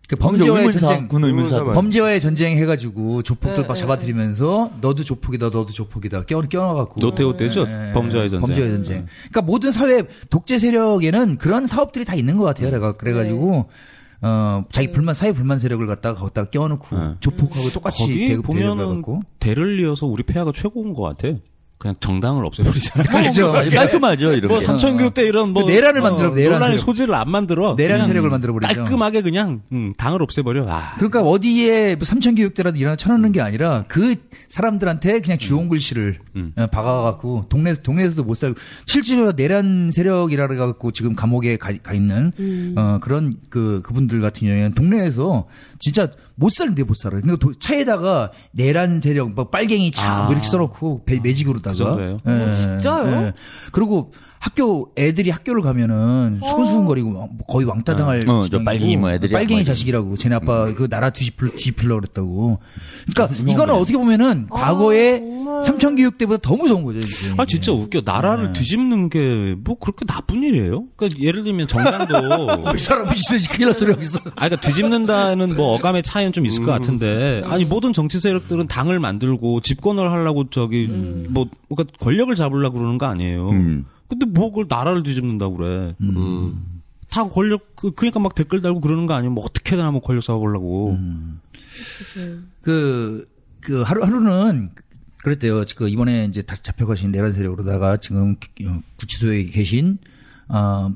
G: 그 범죄와의
E: 의문사,
G: 전쟁,
E: 군 의문사.
G: 범죄와의 전쟁 해가지고 조폭들 막 잡아들이면서 너도 조폭이다 껴놔갖고
F: 노태우때죠. 범죄와의 전쟁.
G: 그러니까 모든 사회 독재 세력에는 그런 사업들이 다 있는 것 같아요. 그래가지고 자기 사회 불만 세력을 갖다가 거기다가 껴놓고 조폭하고 똑같이
F: 거기 보면은 대를 이어서 우리 폐하가 최고인 것 같아. 그냥 정당을 없애버리잖아요.
G: 그렇죠.
E: 깔끔하죠, 이런
F: 뭐 삼천교육 때 이런 뭐
G: 내란을 만들어,
F: 논란의 소지를 안 만들어.
G: 내란 세력을 만들어버리죠.
F: 깔끔하게 그냥 당을 없애버려.
G: 그러니까 어디에 뭐 삼천교육대라도 일어나 쳐놓는 게 아니라 그 사람들한테 그냥 주홍 글씨를 박아갖고 동네에서도 못 살고 실제로 내란 세력이라 그래갖고 지금 감옥에 가 있는 그런 그분들 같은 경우에는 동네에서 진짜 못 살는데 못 살아요. 그러니까 차에다가 내란 세력, 뭐 빨갱이 차, 뭐 이렇게 써놓고 매직으로다가.
D: 진짜요?
G: 그리고 애들이 학교를 가면은 수근수근거리고 거의 왕따당할.
E: 저 빨갱이 뭐 애들이.
G: 빨갱이 자식이라고. 쟤네 아빠 그 나라 뒤집으려고 그랬다고. 그러니까 이거는 어떻게 보면은 과거에 삼천교육 때보다 더 무서운 거죠. 이제.
F: 진짜 웃겨. 나라를 뒤집는 게 뭐 그렇게 나쁜 일이에요? 그러니까 예를 들면 정당도.
G: 이 사람이 진짜 큰일 날 소리가 있어.
F: 그러니까 뒤집는다는 뭐 어감의 차이는 좀 있을 것 같은데. 모든 정치 세력들은 당을 만들고 집권을 하려고 뭐 그러니까 권력을 잡으려고 그러는 거 아니에요. 근데 뭐 그걸 나라를 뒤집는다고 그래. 다 권력 그러니까 막 댓글 달고 그러는 거 아니에요? 뭐 어떻게든 한번 권력 잡아보려고.
G: 하루는 그랬대요. 이번에 이제 다시 잡혀가신 내란 세력으로다가 지금 구치소에 계신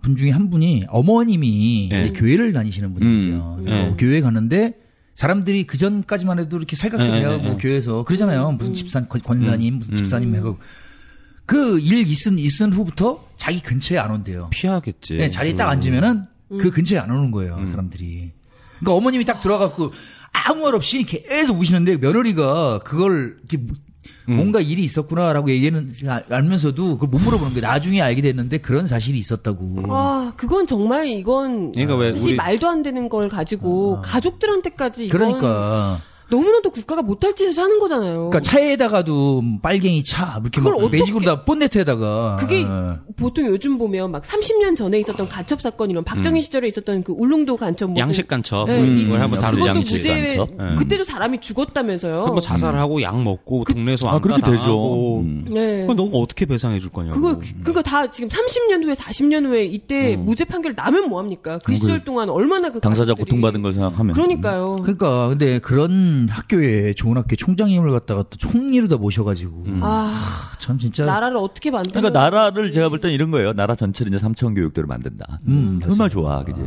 G: 분 중에 한 분이 어머님이 이제 교회를 다니시는 분이죠. 교회 가는데 사람들이 그 전까지만 해도 이렇게 살갑게 대하고 교회에서 그러잖아요. 무슨 권사님, 무슨 집사님 해가지고. 그 일 있은 후부터 자기 근처에 안 온대요.
F: 피하겠지.
G: 네, 자리에 딱 앉으면은 그 근처에 안 오는 거예요, 사람들이. 그러니까 어머님이 딱 들어가고 아무 말 없이 계속 우시는데 며느리가 그걸 이렇게 뭔가 일이 있었구나라고 얘기는 알면서도 그걸 못 물어보는 거예요. 나중에 알게 됐는데 그런 사실이 있었다고.
D: 그건 정말 이건
F: 그러니까
D: 사실 말도 안 되는 걸 가지고 가족들한테까지 이건
G: 그러니까.
D: 너무나도 국가가 못할 짓을 하는 거잖아요.
G: 그러니까 차에다가도 빨갱이 차 이렇게 막 매직으로 다 본네트에다가
D: 그게 보통 요즘 보면 막 30년 전에 있었던 간첩 사건 이런 박정희 시절에 있었던 그 울릉도 간첩 무슨
F: 양식 간첩 이걸 한번 다루지.
D: 그것도
F: 양식
D: 무죄
F: 간첩.
D: 그때도 사람이 죽었다면서요.
F: 뭐 자살하고 약 먹고 동네에서 왕따
E: 그렇게
F: 당하고.
E: 되죠.
F: 그럼 너가 어떻게 배상해 줄 거냐고.
D: 그거 다 지금 30년 후에 40년 후에 이때 무죄 판결 나면 뭐 합니까? 그 시절 동안 얼마나 그
E: 당사자
D: 가족들이.
E: 고통받은 걸 생각하면.
D: 그러니까요.
G: 그러니까 근데 그런 학교에 좋은 학교 총장님을 갖다가 또 총리로다 모셔가지고 참 진짜
D: 나라를 어떻게 만드는?
E: 그러니까 나라를 제가 볼 땐 이런 거예요. 나라 전체를 이제 삼천교육대로 만든다. 얼마나 좋아, 그지?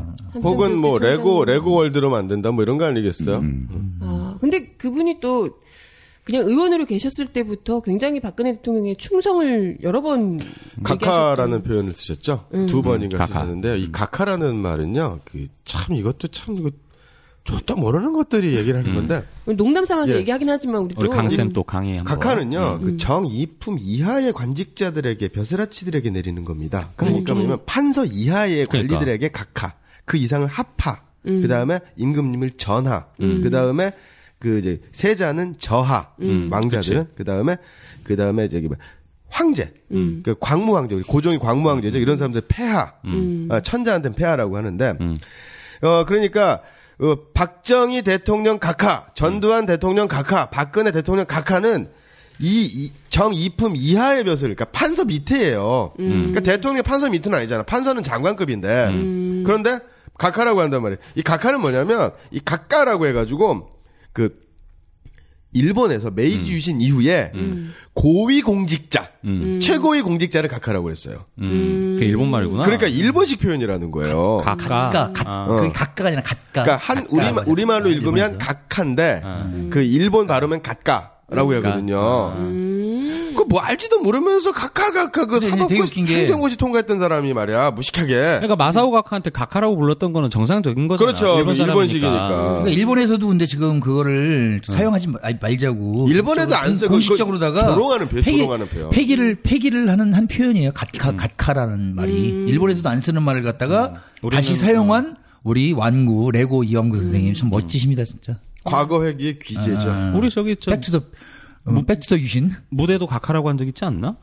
H: 혹은 뭐 레고 월드로 만든다 뭐 이런 거 아니겠어요?
D: 근데 그분이 또 그냥 의원으로 계셨을 때부터 굉장히 박근혜 대통령의 충성을 여러 번
H: 각하라는 표현을 쓰셨죠. 2번인가 쓰셨는데요. 이 각하라는 말은요, 이것도 좋다 모르는 것들이 얘기를 하는 건데
D: 농담 삼아서 얘기하긴 하지만 우리
F: 강쌤 또 강의 한번.
H: 각하는요 그 정이품 이하의 관직자들에게 벼슬아치들에게 내리는 겁니다. 그러니까 뭐냐면 판서 이하의 관리들에게 각하, 그 이상을 하파, 그 다음에 임금님을 전하, 그 다음에 그 이제 세자는 저하, 왕자들은 그 다음에 저기 황제, 그 광무황제, 고종이 광무황제죠. 이런 사람들 폐하, 천자한테는 폐하라고 하는데 그러니까. 박정희 대통령 각하, 전두환 대통령 각하, 박근혜 대통령 각하는 이 정이품 이하의 벼슬, 그러니까 판서 밑에예요. 그러니까 대통령의 판서 밑은 아니잖아. 판서는 장관급인데. 그런데 각하라고 한단 말이에요. 이 각하는 뭐냐면 이 각가라고 해가지고 그 일본에서 메이지 유신 이후에 고위 공직자, 최고위 공직자를 각하라고 했어요.
F: 그게 일본 말이구나.
H: 그러니까 일본식 표현이라는 거예요.
G: 각가. 그게 각가가 아니라 각가.
H: 그러니까 한 우리말로 읽으면 각하인데 그 일본 발음은 각가라고 하거든요. 그 뭐 알지도 모르면서 각하 그 사법부 행정고시 통과했던 사람이 말이야 무식하게.
F: 그러니까 마사오 각하한테 각하라고 불렀던 거는 정상적인 거잖아.
H: 그렇죠. 일본식이니까.
G: 그러니까 일본에서도 근데 지금 그거를 사용하지 말자고.
H: 일본에도 안 써요.
G: 공식적으로다가
H: 조롱하는 표현.
G: 폐기를 하는 한 표현이에요. 각하라는 말이. 일본에서도 안 쓰는 말을 갖다가 다시 사용한 우리 완구 레고 이완구 선생님 참 멋지십니다 진짜.
H: 과거 회기의 귀재죠.
F: 우리 저기
G: 백투더 유신
F: 무대도 각하라고 한 적 있지 않나?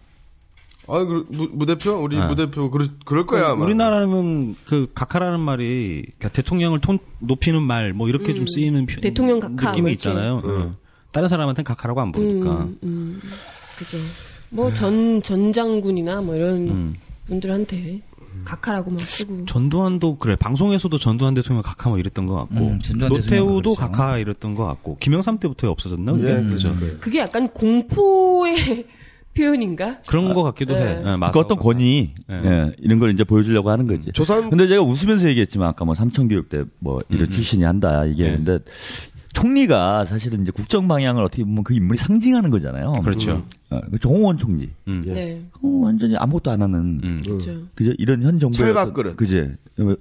H: 무대표? 우리 무대표 그럴 거야. 아마.
F: 우리나라는 그 각하라는 말이 그러니까 대통령을 높이는 말 뭐 이렇게 좀 쓰이는
D: 대통령 각하
F: 느낌이 있잖아요. 다른 사람한테는 각하라고 안 부르니까.
D: 그죠. 뭐 전 장군이나 뭐 이런 분들한테 각하라고 막 쓰고.
F: 전두환도 그래. 방송에서도 전두환 대통령 각하 뭐 이랬던 것 같고. 노태우도 각하 이랬던 것 같고. 김영삼 때부터 없어졌나? 그죠.
D: 그게 약간 공포의 표현인가?
F: 그런 것 같기도 해. 네,
E: 그 어떤 권위 이런 걸 이제 보여주려고 하는 거지. 근데 제가 웃으면서 얘기했지만 아까 뭐 삼천교육 때 뭐 이런 출신이 한다 이게 근데 총리가 사실은 이제 국정 방향을 어떻게 보면 그 인물이 상징하는 거잖아요.
F: 그렇죠.
E: 정홍원 총리.
D: 네.
E: 완전히 아무것도 안 하는.
D: 그렇죠.
E: 그죠? 이런 현 정부의
H: 철밥그릇.
E: 그제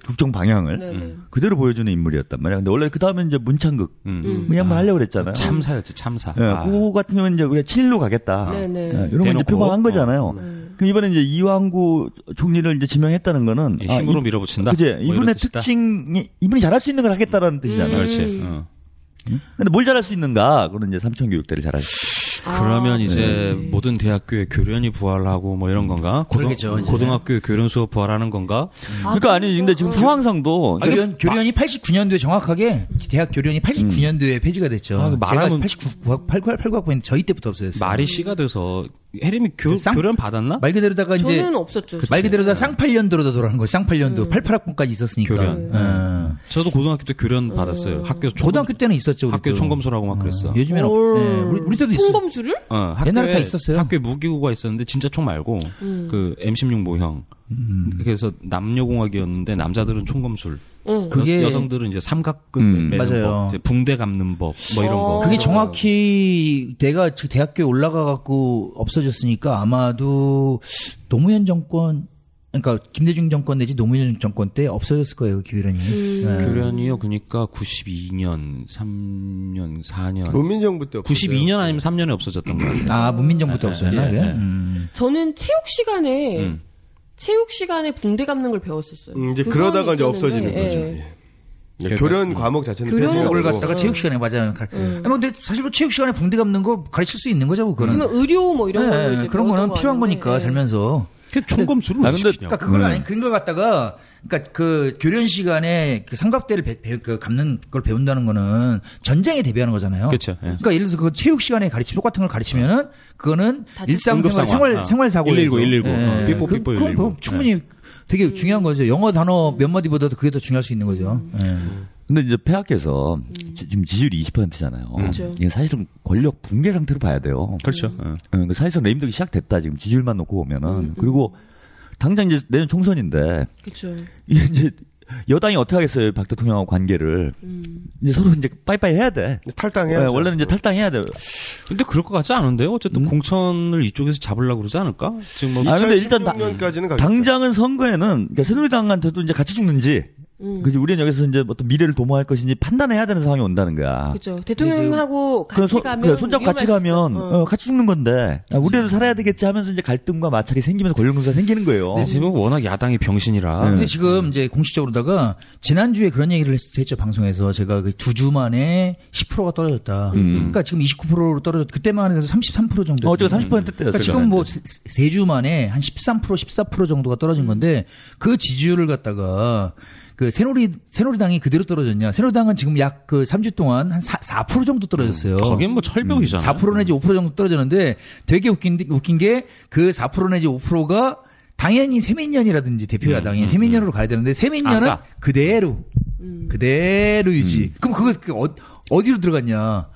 E: 국정 방향을 그대로 보여주는 인물이었단 말이야. 근데 원래 그 다음에 이제 문창극 이 한번 하려고 그랬잖아요.
F: 참사였지, 참사.
E: 그거 같은 경우는 이제 우리가 친일로 가겠다. 이런 거 이제 표방한 거잖아요. 그럼 이번에 이제 이완구 총리를 이제 지명했다는 거는
F: 힘으로 밀어붙인다.
E: 그제 이분의 특징이 이분이 잘할 수 있는 걸 하겠다라는 뜻이잖아요.
F: 그렇지.
E: 근데 뭘 잘할 수 있는가? 그런 이제 삼천교육대를 잘할 수.
F: 그러면 이제 모든 대학교의 교련이 부활하고 뭐 이런 건가? 고등학교의 교련 수업 부활하는 건가?
E: 그러니까 아니 근데 지금 상황상도
G: 교련이 89년도에 정확하게 대학 교련이 89년도에 폐지가 됐죠.
F: 말하면
G: 89학번 저희 때부터 없어졌어요.
F: 말이 씨가 돼서 혜림이 교련 받았나?
G: 말 그대로다가 이제
D: 저는 없었죠.
G: 말 그대로다 쌍팔년도로 돌아간 거예요. 쌍팔년도 88학번까지 있었으니까.
F: 교련. 저도 고등학교 때 교련 받았어요.
G: 고등학교 때는 있었죠.
F: 학교 총검술하고 막 그랬어.
G: 요즘에는 우리 때도 있어요.
D: 총검술을?
G: 옛날에 다 있었어요.
F: 학교에 무기고가 있었는데 진짜 총 말고 그 M16 모형. 그래서 남녀공학이었는데 남자들은 총검술.
G: 그게
F: 여성들은 이제 삼각근 매는
G: 맞아요.
F: 법, 이제 붕대 감는 법, 뭐 이런 거.
G: 그게 정확히 내가 대학교에 올라가 갖고 없어졌으니까 아마도 노무현 정권, 그러니까 김대중 정권 내지 노무현 정권 때 없어졌을 거예요, 교련이.
F: 교련이요, 그러니까 92년, 3년, 4년.
H: 문민정부 때
F: 92년 아니면 3년에 없어졌던 것 같아요.
G: 문민정부 때 없어졌나?
D: 저는 체육 시간에 붕대 감는 걸 배웠었어요.
H: 이제 그러다가 이제 없어지는 거죠. 교련 과목 자체는
G: 교련을 그걸 갖다가 체육 시간에 맞아요. 근데 사실 뭐 체육 시간에 붕대 감는 거 가르칠 수 있는 거죠, 그거는.
D: 그러면 의료 뭐 이런 거 이제
G: 그런 거는 필요한 거니까 살면서.
F: 총검술을 왜 시키냐고.
G: 그러니까 그건 아니 그런 거 갖다가 그러니까 그 교련 시간에 그 삼각대를 감는 걸 배운다는 거는 전쟁에 대비하는 거잖아요.
F: 그렇죠.
G: 그러니까 예를 들어서 그 체육 시간에 똑같은 걸 가르치면은 그거는 일상생활 생활 사고
F: 119 삐뽀삐뽀 119.
G: 그럼 충분히 되게 중요한 거죠. 영어 단어 몇 마디보다도 그게 더 중요할 수 있는 거죠.
E: 근데 이제 폐학에서 지금 지지율이 20%잖아요.
D: 그렇죠.
E: 이게 사실은 권력 붕괴 상태로 봐야 돼요.
F: 그렇죠.
E: 사실상 레임덕이 시작됐다 지금 지지율만 놓고 보면은 그리고 당장 이제 내년 총선인데
D: 그렇죠.
E: 이제 여당이 어떻게 하겠어요? 박 대통령하고 관계를 이제 서로 이제 빠이빠이 해야 돼.
H: 탈당해야
E: 원래는 이제 탈당해야 돼요.
F: 근데 그럴 것 같지 않은데요? 어쨌든 공천을 이쪽에서 잡으려고 그러지 않을까? 지금 뭐
E: 근데 일단
H: 2016년까지는
E: 당장은 선거에는 그러니까 새누리당한테도 이제 같이 죽는지. 그지 우리는 여기서 이제 어떤 미래를 도모할 것인지 판단해야 되는 상황이 온다는 거야.
D: 그렇죠. 대통령하고 같이 가면
E: 손잡고 같이 가면 같이 죽는 건데 우리도 살아야 되겠지 하면서 이제 갈등과 마찰이 생기면서 권력 논사가 생기는 거예요.
F: 네, 지금 워낙 야당이 병신이라.
G: 근데 지금 이제 공식적으로다가 지난주에 그런 얘기를 했죠 방송에서 제가 그 2주 만에 10%가 떨어졌다. 그러니까 지금 29%로 떨어졌. 그때만 해도 33% 정도.
E: 제가 30%대였어요.
G: 그러니까 지금 뭐 3주 만에 한 13% 14% 정도가 떨어진 건데 그 지지율을 갖다가 그 새누리당이 그대로 떨어졌냐? 새누리당은 지금 약 그 3주 동안 한 4% 정도 떨어졌어요.
F: 거긴 뭐 철벽이잖아요.
G: 4% 내지 5% 정도 떨어졌는데 되게 웃긴 게 그 4% 내지 5%가 당연히 세민연이라든지 대표 야당이 세민연으로 가야 되는데 세민연은 그대로 유지. 그럼 그거 어디로 들어갔냐?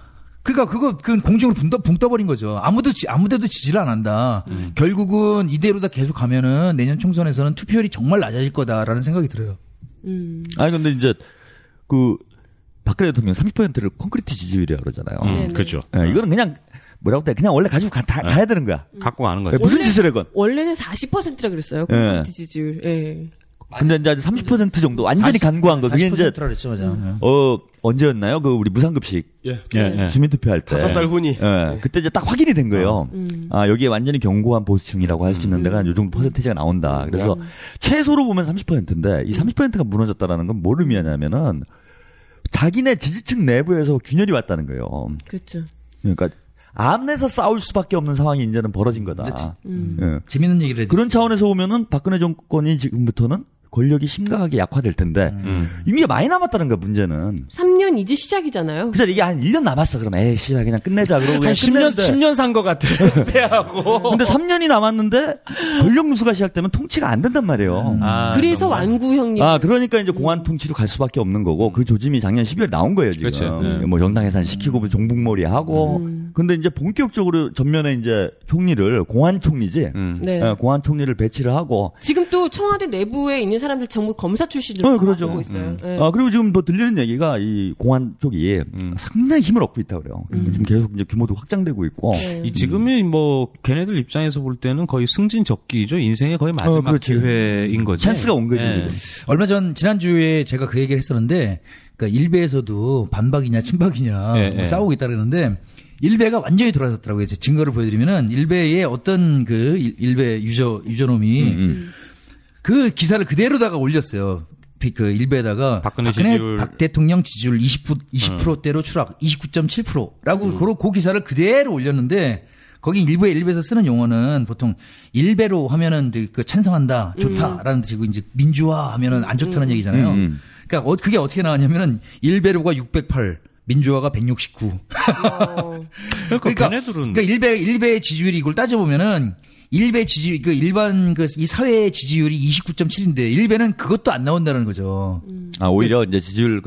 G: 그러니까 그건 공중으로 붕 떠버린 거죠. 아무데도 지지를 안 한다. 결국은 이대로 다 계속 가면은 내년 총선에서는 투표율이 정말 낮아질 거다라는 생각이 들어요.
E: 아니 근데 이제 그 박근혜 대통령 30%를 콘크리트 지지율이라고 그러잖아요.
F: 그렇죠.
E: 이거는 그냥 뭐라고 해? 그냥 원래 가지고 가야 되는 거야.
F: 갖고 가는 거죠.
E: 무슨 짓을 해, 건?
D: 원래는 40%라 그랬어요. 콘크리트 지지율. 예.
E: 근데 이제 30% 정도 완전히 간과한 거. 그게 이제 언제였나요? 그 우리 무상급식 주민투표할 때
H: 5살 후니.
E: 그때 이제 딱 확인이 된 거예요. 아 여기에 완전히 견고한 보수층이라고 할 수 있는 데가 요 정도 퍼센테이지가 나온다. 그래서 최소로 보면 30%인데 이 30%가 무너졌다라는 건 뭘 의미하냐면은 자기네 지지층 내부에서 균열이 왔다는 거예요.
D: 그렇죠.
E: 그러니까 암내서 싸울 수밖에 없는 상황이 이제는 벌어진 거다.
G: 재밌는 얘기를
E: 그런 차원에서 보면은 박근혜 정권이 지금부터는 권력이 심각하게 약화될 텐데 이미 많이 남았다는 거야 문제는.
D: 3년 이제 시작이잖아요.
E: 그래서 이게 한 1년 남았어. 그럼 에이 씨발 그냥 끝내자. 그러고
F: 한 10년 산 것 같아. 패하고.
E: 근데 3년이 남았는데 권력 누수가 시작되면 통치가 안 된단 말이에요.
D: 그래서 완구 형님.
E: 그러니까 이제 공안 통치로 갈 수밖에 없는 거고 그 조짐이 작년 12월 나온 거예요 지금.
F: 그렇죠.
E: 뭐 정당 해산 시키고 종북몰이 하고. 근데 이제 본격적으로 전면에 이제 총리를 공안 총리지. 공안 총리를 배치를 하고.
D: 지금 또 청와대 내부에 있는 사람들 전부 검사 출신으로
E: 그렇죠.
D: 하고 있어요.
E: 그리고 지금 더 들리는 얘기가 이 공안 쪽이 상당히 힘을 얻고 있다 그래요. 지금 계속 이제 규모도 확장되고 있고.
F: 이 지금이 뭐 걔네들 입장에서 볼 때는 거의 승진적기죠. 인생의 거의 마지막 기회인 거죠.
E: 찬스가 온 거지 지금.
G: 얼마 전 지난주에 제가 그 얘기를 했었는데, 그러니까 일베에서도 반박이냐 친박이냐 뭐 싸우고 있다 그러는데. 일베가 완전히 돌아섰더라고요. 제 증거를 보여드리면은 일베의 어떤 그 일베 유저놈이 그 기사를 그대로다가 올렸어요. 그 일베에다가 박근혜 박 대통령 지지율 20%대로 추락, 29.7%라고 그 기사를 그대로 올렸는데 거기 일베에서 쓰는 용어는 보통 일베로 하면은 그 찬성한다, 좋다라는 뜻이고 이제 민주화 하면은 안 좋다는 얘기잖아요. 그러니까 그게 어떻게 나왔냐면은 일베로가 608. 민주화가 169. 그러니까 일베의 지지율이 이걸 따져보면은 일베 지지율, 그 일반 이 사회의 지지율이 29.7인데 일베는 그것도 안 나온다는 거죠.
E: 오히려 이제 지지율이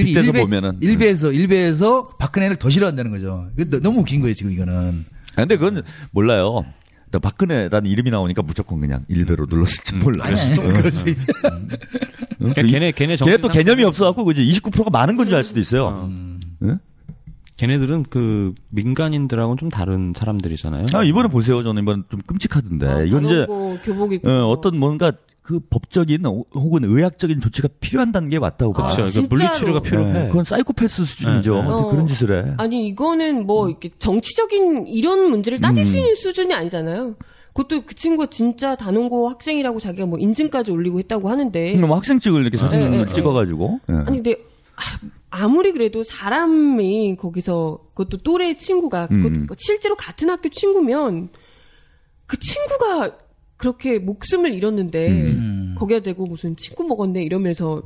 E: 빗대서 보면은.
G: 일베에서 박근혜를 더 싫어한다는 거죠. 너무 웃긴 거예요, 지금 이거는.
E: 근데 그건 몰라요. 박근혜라는 이름이 나오니까 무조건 그냥 일베로 눌렀을지 몰라요.
G: 그럴 수 있죠.
F: 걔네
E: 또 개념이 없어갖고 이제 29%가 많은 건 줄 알 수도 있어요.
F: 걔네들은 그 민간인들하고는 좀 다른 사람들이잖아요.
E: 이번에 보세요. 저는 이번 좀 끔찍하던데. 이건 이제
D: 교복 입고
E: 어떤 뭔가 그 법적인 혹은 의학적인 조치가 필요한 단계에 왔다고 봐요.
F: 그렇죠. 물리치료가 필요해.
E: 그건 사이코패스 수준이죠. 어떻게 그런 짓을 해.
D: 아니 이거는 뭐 이렇게 정치적인 이런 문제를 따질 수 있는 수준이 아니잖아요. 그것도 그 친구가 진짜 단원고 학생이라고 자기가 뭐 인증까지 올리고 했다고 하는데.
E: 그럼 학생증을 이렇게 사진을 찍어가지고.
D: 아니 근데 아무리 그래도 사람이 거기서 그것도 또래 친구가 실제로 같은 학교 친구면 그 친구가 그렇게 목숨을 잃었는데 거기다 대고 무슨 친구 먹었네 이러면서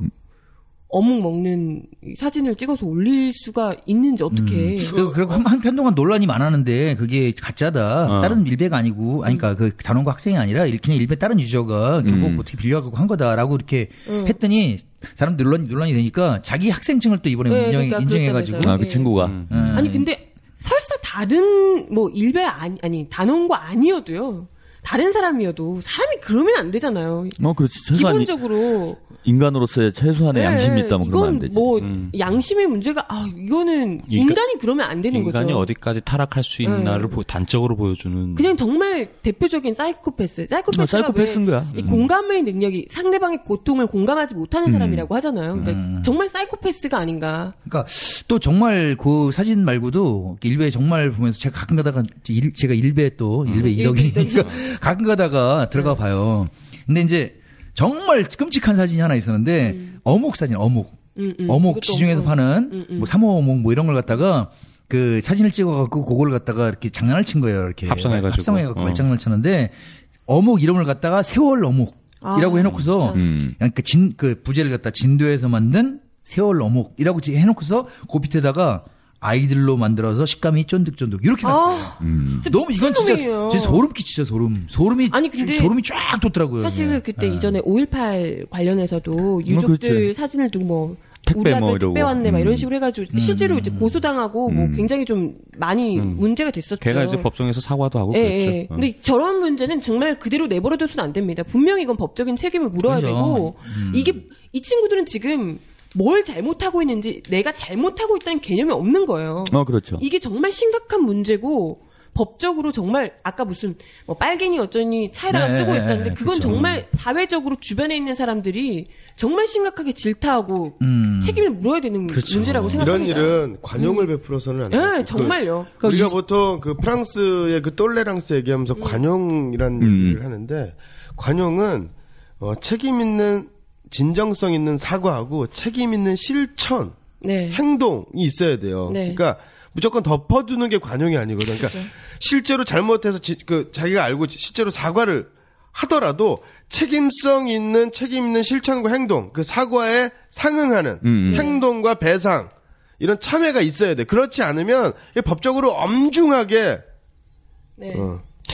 D: 어묵 먹는 사진을 찍어서 올릴 수가 있는지 어떻게?
G: 그리고 한동안 논란이 많았는데 그게 가짜다. 다른 일베가 아니고, 그러니까 그 단원고 학생이 아니라 그냥 일베 다른 유저가 교복 어떻게 빌려가고 한 거다라고 이렇게 했더니 사람들 논란이 되니까 자기 학생증을 또 이번에 인정해가지고.
E: 그 친구가.
D: 아니 근데 설사 다른 뭐 일베 아니 단원고 아니어도요. 다른 사람이어도 사람이 그러면 안 되잖아요.
E: 그렇지. 최소한
D: 기본적으로
E: 인간으로서의 최소한의 양심이 있다면 그러면 안 되지.
D: 뭐 양심의 문제가 이거는 인간이 그러면 안 되는 거죠.
F: 인간이 어디까지 타락할 수 있나를 단적으로 보여주는.
D: 그냥 정말 대표적인 사이코패스가
E: 사이코패스인 거야.
D: 이 공감의 능력이 상대방의 고통을 공감하지 못하는 사람이라고 하잖아요. 그러니까 정말 사이코패스가 아닌가.
G: 그러니까 또 정말 그 사진 말고도 일베 정말 보면서 제가 가끔 가다가 제가 일베 이덕이니까 가끔 가다가 들어가 봐요. 근데 이제 정말 끔찍한 사진이 하나 있었는데 어묵 사진, 어묵 지중에서 파는 뭐 3호 어묵 뭐 이런 걸 갖다가 그 사진을 찍어갖고 그걸 갖다가 이렇게 장난을 친 거예요. 이렇게
F: 합성해가지고
G: 말장난을 쳤는데 어묵 이름을 갖다가 세월 어묵. 이라고 해놓고서 그 부제를 갖다 진도에서 만든 세월 어묵이라고 해놓고서 그 밑에다가 아이들로 만들어서 식감이 쫀득쫀득 이렇게 놨어요. 너무 이건 진짜 소름 끼치죠. 소름이
D: 아니 근데
G: 소름이 쫙 돋더라고요.
D: 사실 그때 이전에 5.18 관련해서도 유족들 사진을 두고 뭐 우리 아들 택배 왔네 막 이런 식으로 해가지고 실제로 이제 고소당하고 뭐 굉장히 좀 많이 문제가 됐었죠.
F: 걔가 이제 법정에서 사과도 하고 그랬죠.
D: 근데 저런 문제는 정말 그대로 내버려둘 수는 안 됩니다. 분명히 이건 법적인 책임을 물어야
G: 그렇죠.
D: 되고 이게 이 친구들은 지금 뭘 잘못하고 있는지 내가 잘못하고 있다는 개념이 없는 거예요.
E: 그렇죠.
D: 이게 정말 심각한 문제고 법적으로 정말 아까 무슨 뭐 빨갱이 어쩌니 차에다가 쓰고 있다는데 그건
G: 그렇죠.
D: 정말 사회적으로 주변에 있는 사람들이 정말 심각하게 질타하고 책임을 물어야 되는
G: 그렇죠.
D: 문제라고 생각합니다.
H: 이런 일은 관용을 베풀어서는 안 돼요.
D: 네, 정말요.
H: 우리가 보통 그 프랑스의 그 똘레랑스 얘기하면서 관용이라는 얘기를 하는데 관용은 책임 있는 진정성 있는 사과하고 책임 있는 실천,
D: 네.
H: 행동이 있어야 돼요.
D: 네.
H: 그러니까 무조건 덮어두는 게 관용이 아니거든요. 그러니까 실제로 잘못해서 자기가 알고 실제로 사과를 하더라도 책임 있는 실천과 행동, 그 사과에 상응하는 행동과 배상 이런 참여가 있어야 돼. 그렇지 않으면 법적으로 엄중하게
D: 네.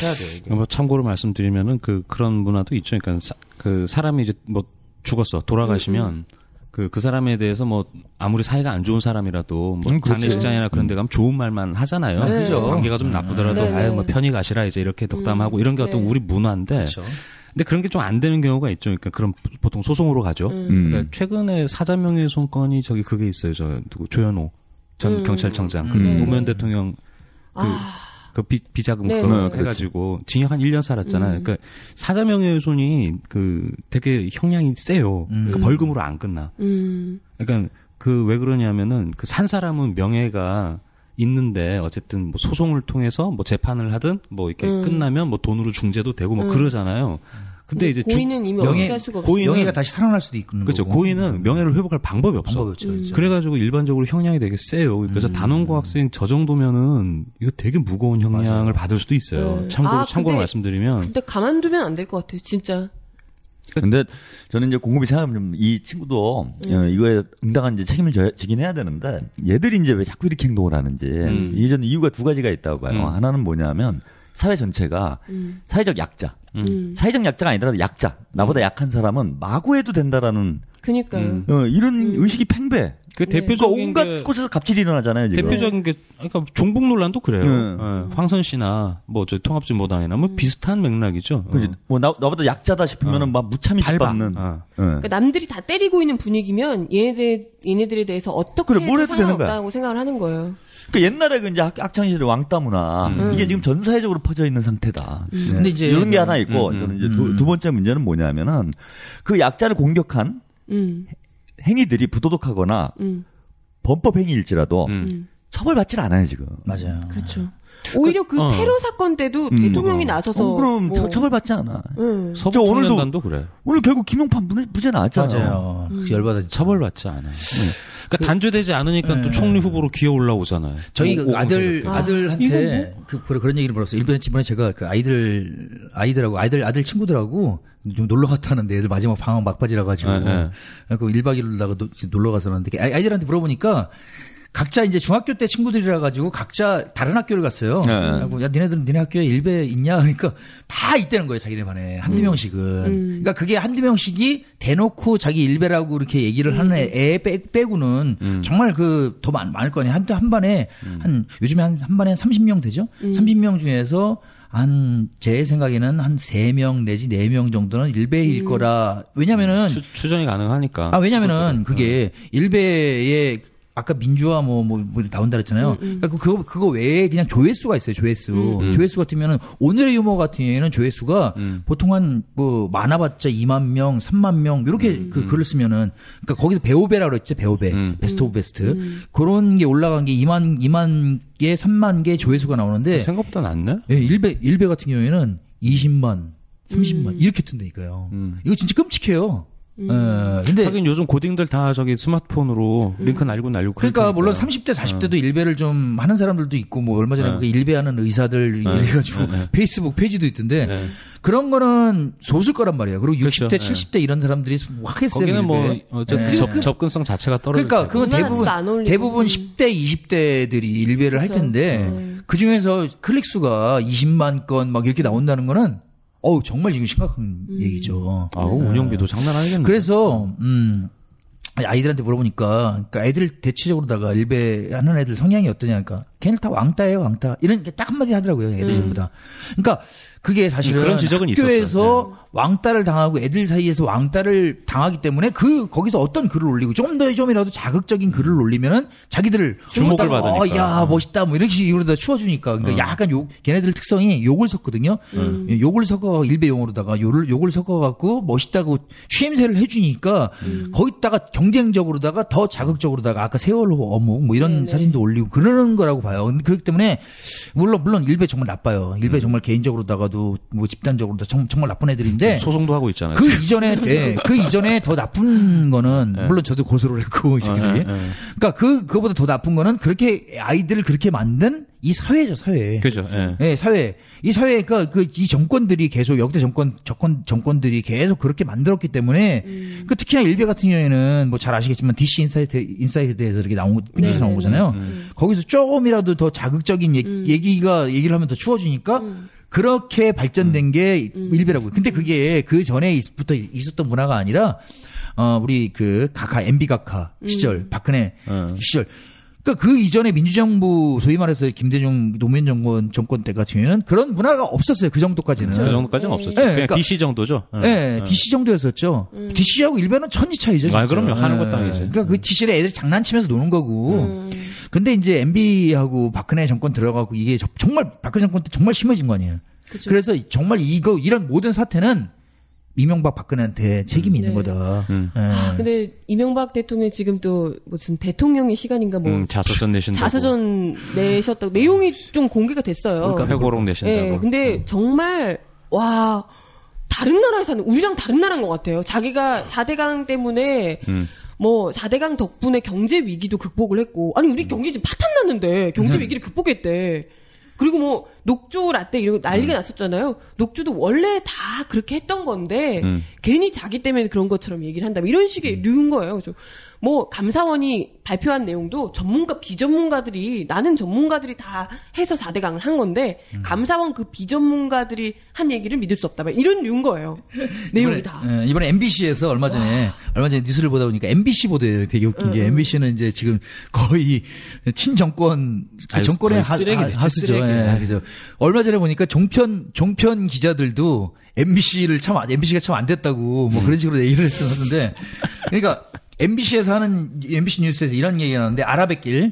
H: 해야 돼요. 이게.
F: 뭐 참고로 말씀드리면은 그런 문화도 있죠. 그러니까 그 사람이 이제 뭐 죽었어 돌아가시면 그 사람에 대해서 뭐 아무리 사이가 안 좋은 사람이라도 뭐 장례식장이나 그런 데 가면 좋은 말만 하잖아요.
D: 네.
F: 그죠? 관계가 좀 나쁘더라도
D: 네.
F: 아유 뭐 편히 가시라 이제 이렇게 덕담하고 이런 게 어떤 우리 문화인데.
G: 그렇죠.
F: 근데 그런 게 좀 안 되는 경우가 있죠. 그러니까 그럼 보통 소송으로 가죠. 그러니까 최근에 사자명예훼손 건이 그게 있어요. 조현호 전 경찰청장, 노무현 대통령 그 비자금
D: 네,
F: 그거
D: 네.
F: 해가지고 징역 한 1년 살았잖아요. 그러니까 사자명예훼손이 되게 형량이 세요. 그러니까 벌금으로 안 끝나. 그러니까 왜 그러냐면은 산 사람은 명예가 있는데 어쨌든 뭐 소송을 통해서 뭐 재판을 하든 뭐 이렇게 끝나면 뭐 돈으로 중재도 되고 뭐 그러잖아요. 근데 이제
D: 고인은 이미 어떻게 할 수가 없어요.
G: 명예가 다시 살아날 수도 있는
F: 그렇죠.
G: 거고.
F: 고인은 명예를 회복할 방법이 없어.
G: 그렇죠.
F: 그래가지고 일반적으로 형량이 되게 세요. 그래서 단원고 학생 저 정도면은 이거 되게 무거운 형량을 받을 수도 있어요.
D: 네.
F: 참고로
D: 근데,
F: 말씀드리면.
D: 근데 가만두면 안 될 것 같아요. 진짜.
E: 근데 저는 이제 곰곰이 생각하면 이 친구도 이거에 응당한 이제 책임을 지긴 해야 되는데 얘들이 이제 왜 자꾸 이렇게 행동을 하는지 이게 저는 이유가 두 가지가 있다고 봐요. 하나는 뭐냐면 사회 전체가 사회적 약자, 사회적 약자가 아니더라도 약자, 나보다 약한 사람은 마구 해도 된다라는
D: 그니까요.
E: 이런 의식이 팽배.
F: 그 대표적인
E: 온갖
F: 게
E: 곳에서 갑질이 일어나잖아요. 지금.
F: 대표적인 게 그러니까 종북 논란도 그래요. 예, 황선 씨나 뭐 저 통합진보당이나 뭐 비슷한 맥락이죠.
E: 그지? 뭐 나보다 약자다 싶으면은 막 무참히 짓밟는.
D: 그러니까 남들이 다 때리고 있는 분위기면 얘네들에 대해서 어떻게
E: 그래, 뭘
D: 해도
E: 해도 되는 거야.
D: 상관없다고 생각을 하는 거예요.
E: 그러니까 옛날에 그 이제 학창시절의 왕따 문화 이게 지금 전 사회적으로 퍼져 있는 상태다. 네.
G: 근데 이제
E: 이런 게 하나 있고 저는 이제 두 번째 문제는 뭐냐면은 그 약자를 공격한 행위들이 부도덕하거나 범법 행위일지라도 처벌받질 않아요 지금.
G: 맞아요.
D: 그렇죠. 오히려 그 테러 사건 때도 대통령이 나서서
E: 그럼
D: 뭐,
E: 처벌받지 않아.
F: 서북청년단도 그래.
E: 오늘 결국 김용판 부재 나왔잖아요.
G: 맞아요. 열받아.
F: 처벌받지 않아요. 그러니까 단죄되지 않으니까 또 총리 후보로 기어 올라오잖아요.
G: 저희 아들한테 그런 얘기를 물었어요. 이번에 제가 그 아들 친구들하고 좀 놀러 갔다는데 애들 마지막 방학 막바지라 가지고 그 1박 2일로다가 놀러 가서는데 아이들한테 물어보니까 각자 이제 중학교 때 친구들이라 가지고 각자 다른 학교를 갔어요. 그리고 야 니네 학교에 일베 있냐? 그러니까 다 있다는 거예요. 자기네 반에 한두 명씩은. 그러니까 그게 한두 명씩이 대놓고 자기 일베라고 이렇게 얘기를 하는 애 빼고는 정말 그 더 많을 거 아니에요. 한 반에 요즘에 한 반에 30명 되죠? 30명 중에서 제 생각에는 한 3명 내지 4명 정도는 일베일 거라. 왜냐면은
F: 추정이 가능하니까.
G: 왜냐면은 그게 일베의 아까 민주화 뭐 나온다 그랬잖아요. 그러니까 그거 외에 그냥 조회수가 있어요. 조회수 같으면은 오늘의 유머 같은 경우에는 조회수가 보통 한 많아봤자 2만 명, 3만 명 이렇게 그 글을 쓰면은 그러니까 거기서 배우배라고 그랬죠. 배우배. 베스트 오브 베스트. 그런 게 올라간 게 2만 개, 3만 개 조회수가 나오는데
F: 생각보다 낫네.
G: 네, 일베 같은 경우에는 20만, 30만 이렇게 뜬다니까요. 이거 진짜 끔찍해요. 근데
F: 하긴 요즘 고딩들 다 저기 스마트폰으로 링크 날리고
G: 그러니까 물론 30대 40대도 일배를 좀 하는 사람들도 있고 뭐 얼마 전에 그 일배하는 의사들 이래가지고 페이스북 페이지도 있던데 그런 거는 소수일 거란 말이에요. 그리고 60대, 70대 이런 사람들이 확 했어요.
F: 거기는 뭐 접근성 자체가 떨어져.
G: 그러니까 그건 대부분 10대, 20대들이 일배를 할 텐데 그 중에서 클릭 수가 20만 건 막 이렇게 나온다는 거는 정말 지금 심각한 얘기죠.
F: 운영비도 장난 아니겠네.
G: 그래서 아이들한테 물어보니까 그러니까 애들 대체적으로다가 일배하는 애들 성향이 어떠냐 그러니까 걔네 다 왕따예요, 왕따. 이런 게 딱 한마디 하더라고요, 애들 전부 다. 그러니까 그게 사실은
F: 그런 지적은
G: 학교에서 왕따를 당하고 애들 사이에서 왕따를 당하기 때문에 거기서 어떤 글을 올리고 좀이라도 자극적인 글을 올리면은 자기들을
F: 주목을 받으니까.
G: 야 멋있다 뭐 이런 식으로다 추워주니까 그러니까 약간 걔네들 특성이 욕을 섞거든요. 욕을 섞어 일배용어로다가 욕을 섞어갖고 멋있다고 취임새를 해주니까 거기다가 경쟁적으로다가 더 자극적으로다가 아까 세월호 어묵 뭐 이런 사진도 올리고 그러는 거라고 봐요. 그렇기 때문에 물론 일배 정말 나빠요. 일배 정말 개인적으로다가도 뭐 집단적으로도 정말 나쁜 애들인데
F: 소송도 하고 있잖아요.
G: 그 이전에 더 나쁜 거는 물론 저도 고소를 했고 이 새끼들이. 그러니까 그거보다 더 나쁜 거는 그렇게 아이들을 그렇게 만든 이 사회죠, 사회.
F: 그죠.
G: 네, 사회. 이 사회가 이 정권들이 계속 역대 정권들이 계속 그렇게 만들었기 때문에 특히나 일베 같은 경우에는 뭐 잘 아시겠지만 DC 인사이트에서 이렇게 나온 거잖아요. 거기서 조금이라도 더 자극적인 얘기를 하면 더 추워지니까 그렇게 발전된 게 일베라고요. 근데 그게 그 전에부터 있었던 문화가 아니라 우리 MB 각하 시절, 박근혜 시절. 그러니까 그 이전에 민주정부 소위 말해서 김대중 노무현 정권 때 같은 경우에는 그런 문화가 없었어요. 그 정도까지는.
F: 그 정도까지는 없었죠.
G: 네,
F: 그냥
G: 그러니까,
F: DC 정도죠.
G: 네, DC 정도였었죠. DC하고 일베는 천지 차이죠. 진짜.
F: 그럼요. 하는 것도 아니죠.
G: 그러니까 그 DC를 애들이 장난치면서 노는 거고. 근데 이제 MB하고 박근혜 정권 들어가고 이게 정말 박근혜 정권 때 정말 심해진 거 아니에요. 그쵸. 그래서 정말 이런 모든 사태는 이명박 박근혜한테 책임이 있는 거다.
D: 근데 이명박 대통령 지금 또 무슨 대통령의 시간인가 뭐
F: 자서전 내신다고.
D: 자서전 내셨다고 내용이 좀 공개가 됐어요.
F: 그러니까 회고록 내신다고.
D: 네, 근데 정말 와 다른 나라에 사는 우리랑 다른 나라인 것 같아요. 자기가 4대강 때문에 뭐 4대강 덕분에 경제 위기도 극복을 했고 아니 우리 경기 지금 파탄 났는데 경제 위기를 극복했대. 그리고 뭐 녹조 라떼 이런 거 난리가 났었잖아요. 녹조도 원래 다 그렇게 했던 건데 괜히 자기 때문에 그런 것처럼 얘기를 한다. 이런 식의 류인 거예요. 그래서 뭐 감사원이 발표한 내용도 비전문가들이 나는 전문가들이 다 해서 4대강을 한 건데 감사원 그 비전문가들이 한 얘기를 믿을 수 없다. 이런 류인 거예요. 내용이 다.
G: 이번에 MBC에서 얼마 전에 뉴스를 보다 보니까 MBC 보도에 되게 웃긴 게 MBC는 이제 지금 거의 친정권 정권의 하수죠. 그래서 얼마 전에 보니까 종편 기자들도 MBC가 참 안 됐다고 뭐 그런 식으로 얘기를 했었는데 그러니까 MBC에서 하는 MBC 뉴스에서 이런 얘기가 나왔는데 아라뱃길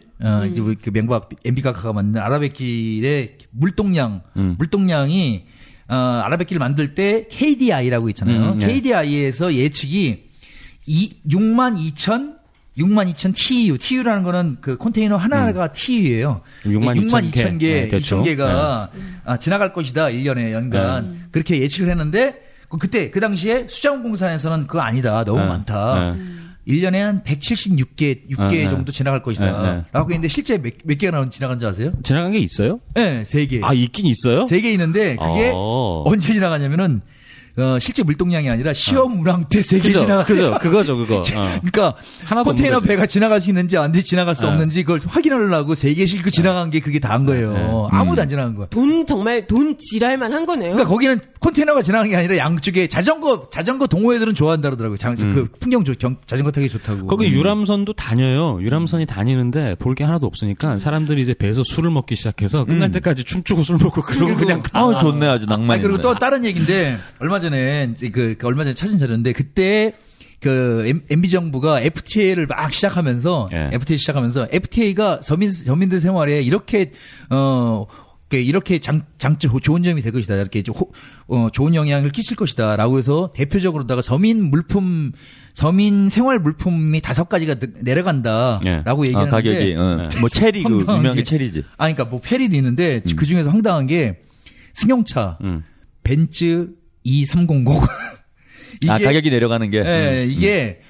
G: 이제 그 명박 MB 각하가 만든 아라뱃길의 물동량이 아라뱃길을 만들 때 KDI라고 있잖아요. KDI에서 예측이 62,000 TEU라는 거는 그 컨테이너 하나가 TEU예요. 62,000개가 지나갈 것이다. 1년에 연간. 그렇게 예측을 했는데 그 당시에 수자원공사에서는 그거 아니다. 너무 많다. 1년에 한 176개 정도 지나갈 것이다. 라고 했는데 실제 몇 개가 지나간 줄 아세요?
F: 지나간 게 있어요?
G: 네, 3개.
F: 있긴 있어요?
G: 3개 있는데 그게 언제 지나가냐면은 실제 물동량이 아니라 시험 운항 때 3개 지나갔어요.
F: 그거죠.
G: 그러니까 컨테이너 배가 지나갈 수 있는지 안 돼 지나갈 수 없는지 그걸 확인하려고 3개 싣고 지나간 게 그게 다한 거예요. 아무도 안 지나간 거야.
D: 돈 지랄만 한 거네요.
G: 그러니까 거기는 컨테이너가 지나간 게 아니라 양쪽에 자전거 동호회들은 좋아한다 그러더라고요. 그 풍경 자전거 타기 좋다고.
F: 거기 유람선도 다녀요. 유람선이 다니는데 볼 게 하나도 없으니까 사람들이 이제 배에서 술을 먹기 시작해서 끝날 때까지 춤추고 술 먹고 그러고 그냥
E: 좋네 아주 낭만이.
G: 그리고 또 다른 얘기인데 얼마 전에 찾은 자료인데 그때 그 MB 정부가 FTA를 막 시작하면서 FTA가 서민들 생활에 이렇게 좋은 점이 될 것이다. 이렇게 좋은 영향을 끼칠 것이다라고 해서 대표적으로다가 서민 생활 물품이 5가지가 내려간다라고 얘기하는데
E: 가격이 뭐 체리 그 유명한 게 체리지.
G: 그러니까 뭐 페리도 있는데 그 중에서 황당한 게 승용차, 벤츠 2300
E: 가격이 내려가는 게.
G: 예, 이게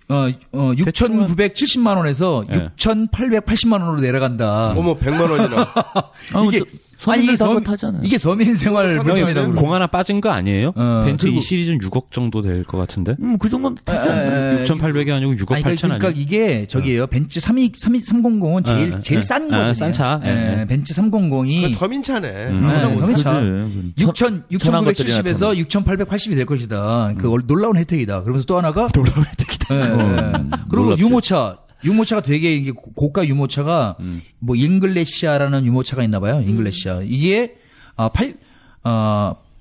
G: 6,970만 원에서 6,880만 원으로 내려간다.
H: 어머 100만 원이나.
G: 이게 이게 서민생활 병역이라고.
F: 공 하나 빠진 거 아니에요? 벤츠 이 시리즈는 6억 정도 될 것 같은데?
E: 그 정도는 타지 않나요?
F: 6,800이 아니고 6억 8천
G: 그러니까
F: 아니에요?
G: 이게 저기예요. 벤츠 320은 제일 싼 거죠.
F: 싼 차.
G: 벤츠 300이
H: 서민차네.
G: 서민차. 6,970에서 6,880이 될 것이다. 그 놀라운 혜택이다. 그러면서 또 하나가
F: 놀라운 혜택이다.
G: 그리고 유모차가 되게 이게 고가 유모차가 뭐 잉글래시아라는 유모차가 있나 봐요. 잉글래시아. 이게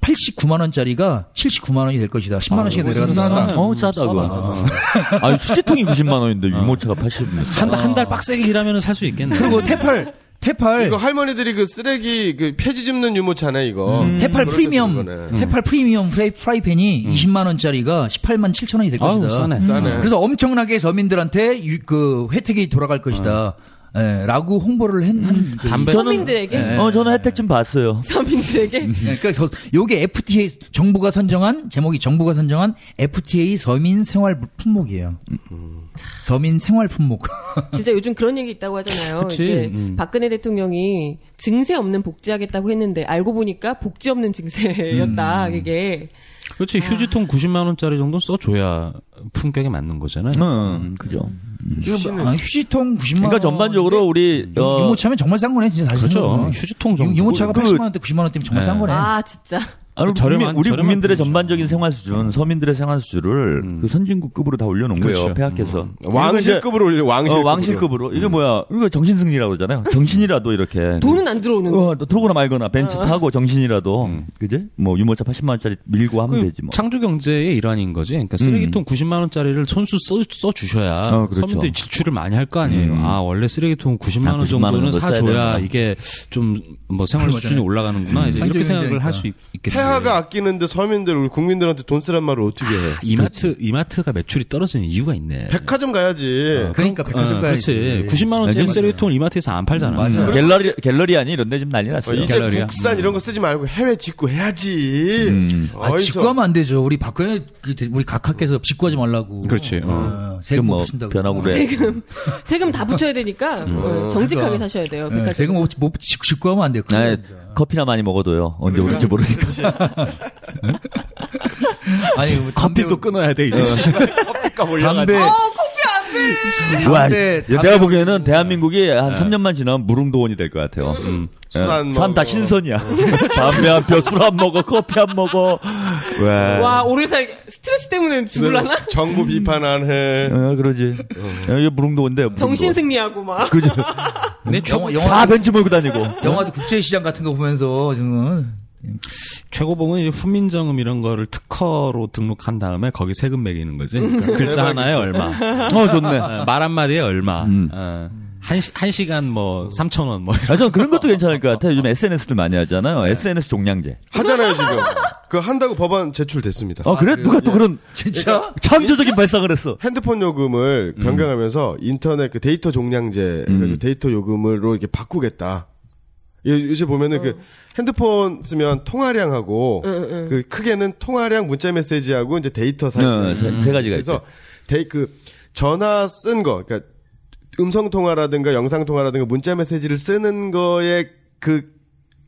G: 89만 원짜리가 79만 원이 될 것이다. 10만 원씩 내려간다.
E: 싸다 그거. 아니 휴지통이 90만 원인데 유모차가 80만 원.
F: 한 달 빡세게 일하면 살 수 있겠네.
G: 그리고 테팔
H: 이거 할머니들이 그 쓰레기 그 폐지 줍는 유모차네 이거.
G: 테팔 프리미엄 프라이팬이 20만 원짜리가 18만 7천 원이 될 것이다.
H: 싸네.
G: 그래서 엄청나게 서민들한테 그 혜택이 돌아갈 것이다. 라고 홍보를 한
D: 서민들에게?
E: 저는 혜택 좀 봤어요.
D: 서민들에게?
G: 그러니까 요게 FTA 정부가 선정한 FTA 서민 생활 품목이에요. 서민 생활 품목.
D: 진짜 요즘 그런 얘기 있다고 하잖아요. 이게 박근혜 대통령이 증세 없는 복지하겠다고 했는데 알고 보니까 복지 없는 증세였다. 이게.
F: 그렇지. 휴지통 90만 원짜리 정도 써줘야 품격에 맞는 거잖아요.
E: 그죠.
G: 휴지통 90만 원.
E: 그러니까 전반적으로 우리
G: 유모차면 정말 싼 거네, 진짜 사실.
F: 그렇죠. 휴지통 정도.
G: 유모차가 80만 원대, 90만 원대면 정말 싼 거네.
D: 아, 진짜.
E: 우리 국민들의 전반적인 생활 수준, 서민들의 생활 수준을 그 선진국급으로 다 올려놓은 거예요. 폐하께서.
H: 왕실급으로 올려.
E: 왕실급으로. 이게 뭐야? 이거 정신승리라고 그러잖아요. 정신이라도 이렇게.
D: 돈은 안 들어오는데.
E: 들어오거나 말거나 벤츠 타고 정신이라도, 그지? 뭐 유모차 80만 원짜리 밀고 하면 되지 뭐.
F: 창조 경제의 일환인 거지. 그러니까 쓰레기통 90만 원짜리를 손수 써 주셔야
E: 그렇죠.
F: 서민들이 지출을 많이 할 거 아니에요. 원래 쓰레기통 90만 원 정도는 사줘야 이게 좀 뭐 생활 수준이 올라가는구나. 이제 이렇게 생각을 할 수 있겠죠.
H: 폐하가 아끼는데 서민들 우리 국민들한테 돈 쓰란 말을 어떻게 해?
F: 이마트가 매출이 떨어지는 이유가 있네.
H: 백화점 가야지.
G: 그러니까 백화점 가야지.
F: 그렇지. 90만 원짜리 쓰레기통을 이마트에서 안 팔잖아.
G: 맞아.
E: 갤러리 아니 이런 데 좀 난리 났어요.
H: 이제
F: 갤러리야.
H: 국산 이런 거 쓰지 말고 해외 직구 해야지.
G: 직구하면 안 되죠. 우리 박근혜 우리 각하께서 직구하지 말라고.
F: 그렇지.
G: 세금
E: 뭐
G: 못 붙인다고.
E: 변하고 그래.
D: 세금 다 붙여야 되니까 정직하게 사셔야 돼요.
G: 세금 못 직구하면 안 돼요.
E: 커피나 많이 먹어도요. 언제 오를지 모르니까.
G: 아니
F: 커피도 끊어야 돼 이제. 커피값 올려가지고.
D: 커피 안 돼.
E: 와, 내가 보기에는 대한민국이 한 3년만 지나면 무릉도원이 될 것 같아요. 삶 다 신선이야. 담배 한 표, 술 안 먹어, 커피 안 먹어.
D: 와, 오래 스트레스 때문에 죽을라나?
H: 정부 비판 안 해.
E: 그러지. 이게 무릉도원인데.
D: 정신 승리하고 막.
E: 그죠. 다 벤츠 몰고 다니고.
G: 영화도 국제시장 같은 거 보면서 지금.
F: 최고봉은 이제 훈민정음 이런 거를 특허로 등록한 다음에 거기 세금 매기는 거지. 그러니까 글자 하나에 얼마.
E: 좋네.
F: 말 한마디에 얼마. 한 시간 뭐 3,000원 뭐.
E: 저는 그런 것도 괜찮을 것 같아요. 요즘 SNS들 많이 하잖아요. SNS 종량제.
H: 하잖아요, 지금. 그거 한다고 법안 제출됐습니다.
E: 그래? 누가 또 그런
G: 진짜
E: 창조적인 발상을 했어.
H: 핸드폰 요금을 변경하면서 인터넷 그 데이터 종량제, 데이터 요금으로 이렇게 바꾸겠다. 요새 보면은 그 핸드폰 쓰면 통화량하고 그 크게는 통화량, 문자 메시지하고 이제 데이터 사이
E: 세 가지가
H: 있어요. 그래서 그 전화 쓴 거, 그러니까 음성 통화라든가 영상 통화라든가 문자 메시지를 쓰는 거에 그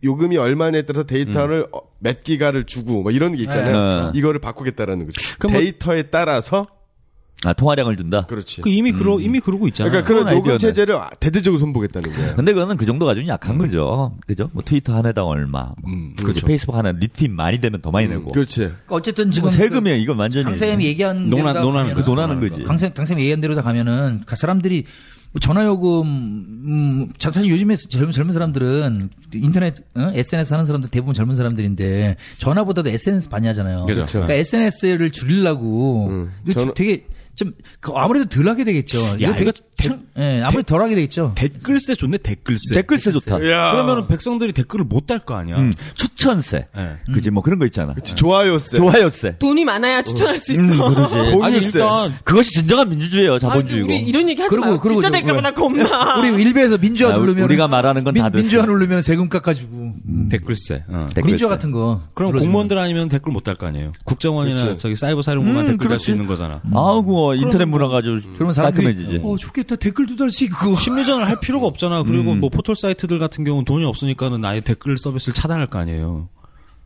H: 요금이 얼마냐에 따라서 데이터를 몇 기가를 주고 뭐 이런 게 있잖아요. 이거를 바꾸겠다라는 거죠. 데이터에 따라서
E: 통화량을 준다?
H: 그렇지.
F: 이미 그러고 있잖아.
H: 그러니까 그런 요금 체제를 대대적으로 선보겠다는 거예요.
E: 근데 그거는 그 정도가 좀 약한 거죠. 그죠? 뭐 트위터 한 회당 얼마. 그렇죠. 페이스북 하나 리트윗 많이 되면 더 많이 내고.
H: 그렇지.
G: 그러니까 어쨌든 지금
E: 세금이야. 이건 완전히.
G: 강쌤이 얘기한
E: 논하는 거지.
G: 강쌤이 얘기한 대로 다 가면은 사람들이 전화요금, 사실 요즘에 젊은 사람들은 인터넷, SNS 하는 사람들 대부분 젊은 사람들인데 전화보다도 SNS 많이 하잖아요.
F: 그렇죠.
G: 그러니까 SNS를 줄이려고 되게 좀 아무래도 덜 하게 되겠죠.
F: 야, 이거
G: 아무리 덜하게 되겠죠.
F: 댓글세 좋네, 댓글세.
E: 댓글세 좋다.
F: 그러면은 백성들이 댓글을 못 달 거 아니야.
E: 추천세. 그지 뭐 그런 거 있잖아.
H: 그치, 좋아요세.
E: 좋아요세.
D: 돈이 많아야 추천할 수 있어.
E: 그러지.
F: 아니, 일단
E: 그것이 진정한 민주주의예요, 자본주의고.
D: 우리 이런 얘기 하지 마. 진짜 될까봐 겁나.
G: 우리 일베에서 민주화 누르면
E: 우리가 말하는 건 다
G: 민주화 누르면 세금 깎아주고
F: 댓글세.
G: 민주화 같은 거.
F: 그럼 공무원들 아니면 댓글 못 달 거 아니에요. 국정원이나
H: 그치.
F: 저기 사이버 사령부만 댓글 달 수 있는 거잖아.
E: 아이고 인터넷 문화 가지고
G: 그러면
E: 깔끔해지지.
G: 좋겠다. 댓글도 달 수 있고.
F: 심리전을 할 필요가 없잖아. 그리고 뭐 포털 사이트들 같은 경우는 돈이 없으니까는 아예 댓글 서비스를 차단할 거 아니에요.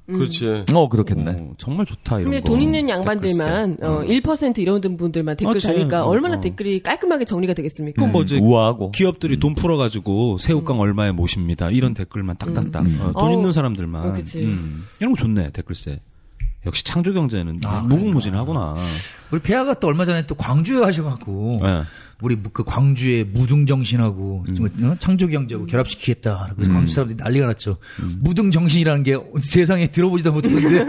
H: 그렇지.
E: 그렇겠네.
F: 정말 좋다 이런
D: 근데
F: 거.
D: 돈 있는 양반들만 1% 이런 분들만 댓글
F: 맞지.
D: 다니까 얼마나 댓글이 깔끔하게 정리가 되겠습니까?
F: 그럼 뭐 이제
E: 우아하고.
F: 기업들이 돈 풀어가지고 새우깡 얼마에 모십니다. 이런 댓글만 딱딱딱. 돈 있는 사람들만.
D: 그치.
F: 이런 거 좋네 댓글세. 역시 창조 경제는 무궁무진하구나.
G: 우리 폐하가 또 얼마 전에 또 광주에 가셔갖고
F: 네.
G: 우리 그 광주의 무등정신하고 창조경제하고 결합시키겠다. 그래서 광주 사람들이 난리가 났죠. 무등정신이라는 게 세상에 들어보지도 못했는데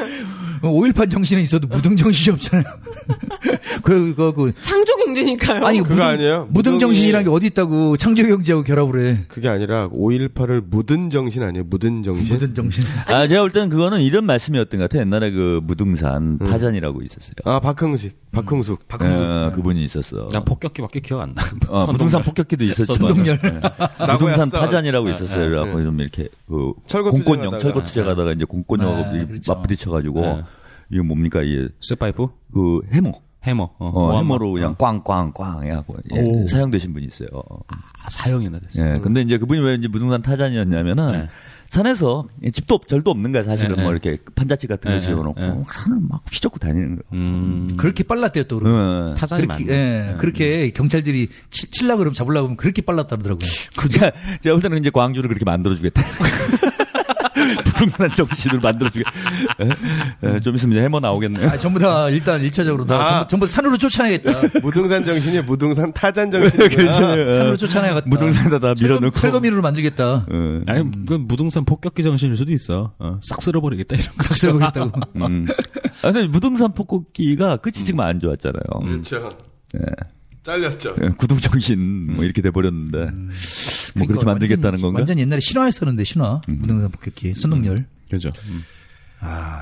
G: 5.18 정신은 있어도 무등정신이 없잖아요. 그리고 그
D: 창조경제니까요.
G: 아니
H: 그거 아니에요?
G: 무등정신이라는 게 어디 있다고 창조경제하고 결합을 해.
H: 그게 아니라 5.18을 묻은 정신 아니에요? 묻은 정신?
G: 무등정신.
E: 제가 볼 때는 그거는 이런 말씀이었던 것 같아요. 옛날에 그 무등산 타잔이라고 있었어요.
H: 박흥숙.
E: 그분이 있었어.
F: 난 폭격기밖에 기억 안 나.
E: 무등산 폭격기도 있었죠.
G: 선동열.
E: 무등산 타잔이라고 있었어요. 그래갖고 좀 이렇게 그 공권력 철거 투쟁하다가 이제 공권력하고 맞부딪혀가지고 이거 뭡니까 이게
F: 쇠파이프?
E: 그 해머. 해머로 그냥
F: 꽝.
E: 꽝꽝꽝 해갖고 사용되신 분이 있어요.
F: 사형이나 됐어요.
E: 예, 근데 이제 그분이 왜 이제 무등산 타잔이었냐면은 산에서 집도 절도 없는 거야 사실은. 뭐 이렇게 판자치 같은 거 지어놓고 산을 막 휘젓고 다니는 거예요.
G: 그렇게 빨랐대요 또.
F: 타잔이 많네.
G: 그렇게 경찰들이 칠라 그러면 잡으려고 하면 그렇게 빨랐다 그러더라고요.
E: 그러니까 제가 볼 때는 이제 광주를 그렇게 만들어주겠다. 부동산 정신을 만들어주겠다. 좀 있으면 이제 해머 나오겠네요.
G: 전부 다 일단 1차적으로 전부 다 산으로 쫓아내겠다.
H: 무등산 정신이 무등산 타잔 정신이구나.
G: 산으로 쫓아내겠다.
E: 무등산에다 밀어넣고.
G: 철거미루로 만들겠다.
F: 아니, 그건 무등산 폭격기 정신일 수도 있어. 싹 쓸어버리겠다, 이런 거.
G: 싹 쓸어버리겠다고.
E: 근데 무등산 폭격기가 끝이 지금 안 좋았잖아요.
H: 그렇죠. 잘렸죠.
E: 구동 정신 뭐 이렇게 돼버렸는데 뭐 그렇게 만들겠다는 건가?
G: 완전 옛날에 신화했었는데 신화 무등산 폭격기 선동열.
F: 그죠.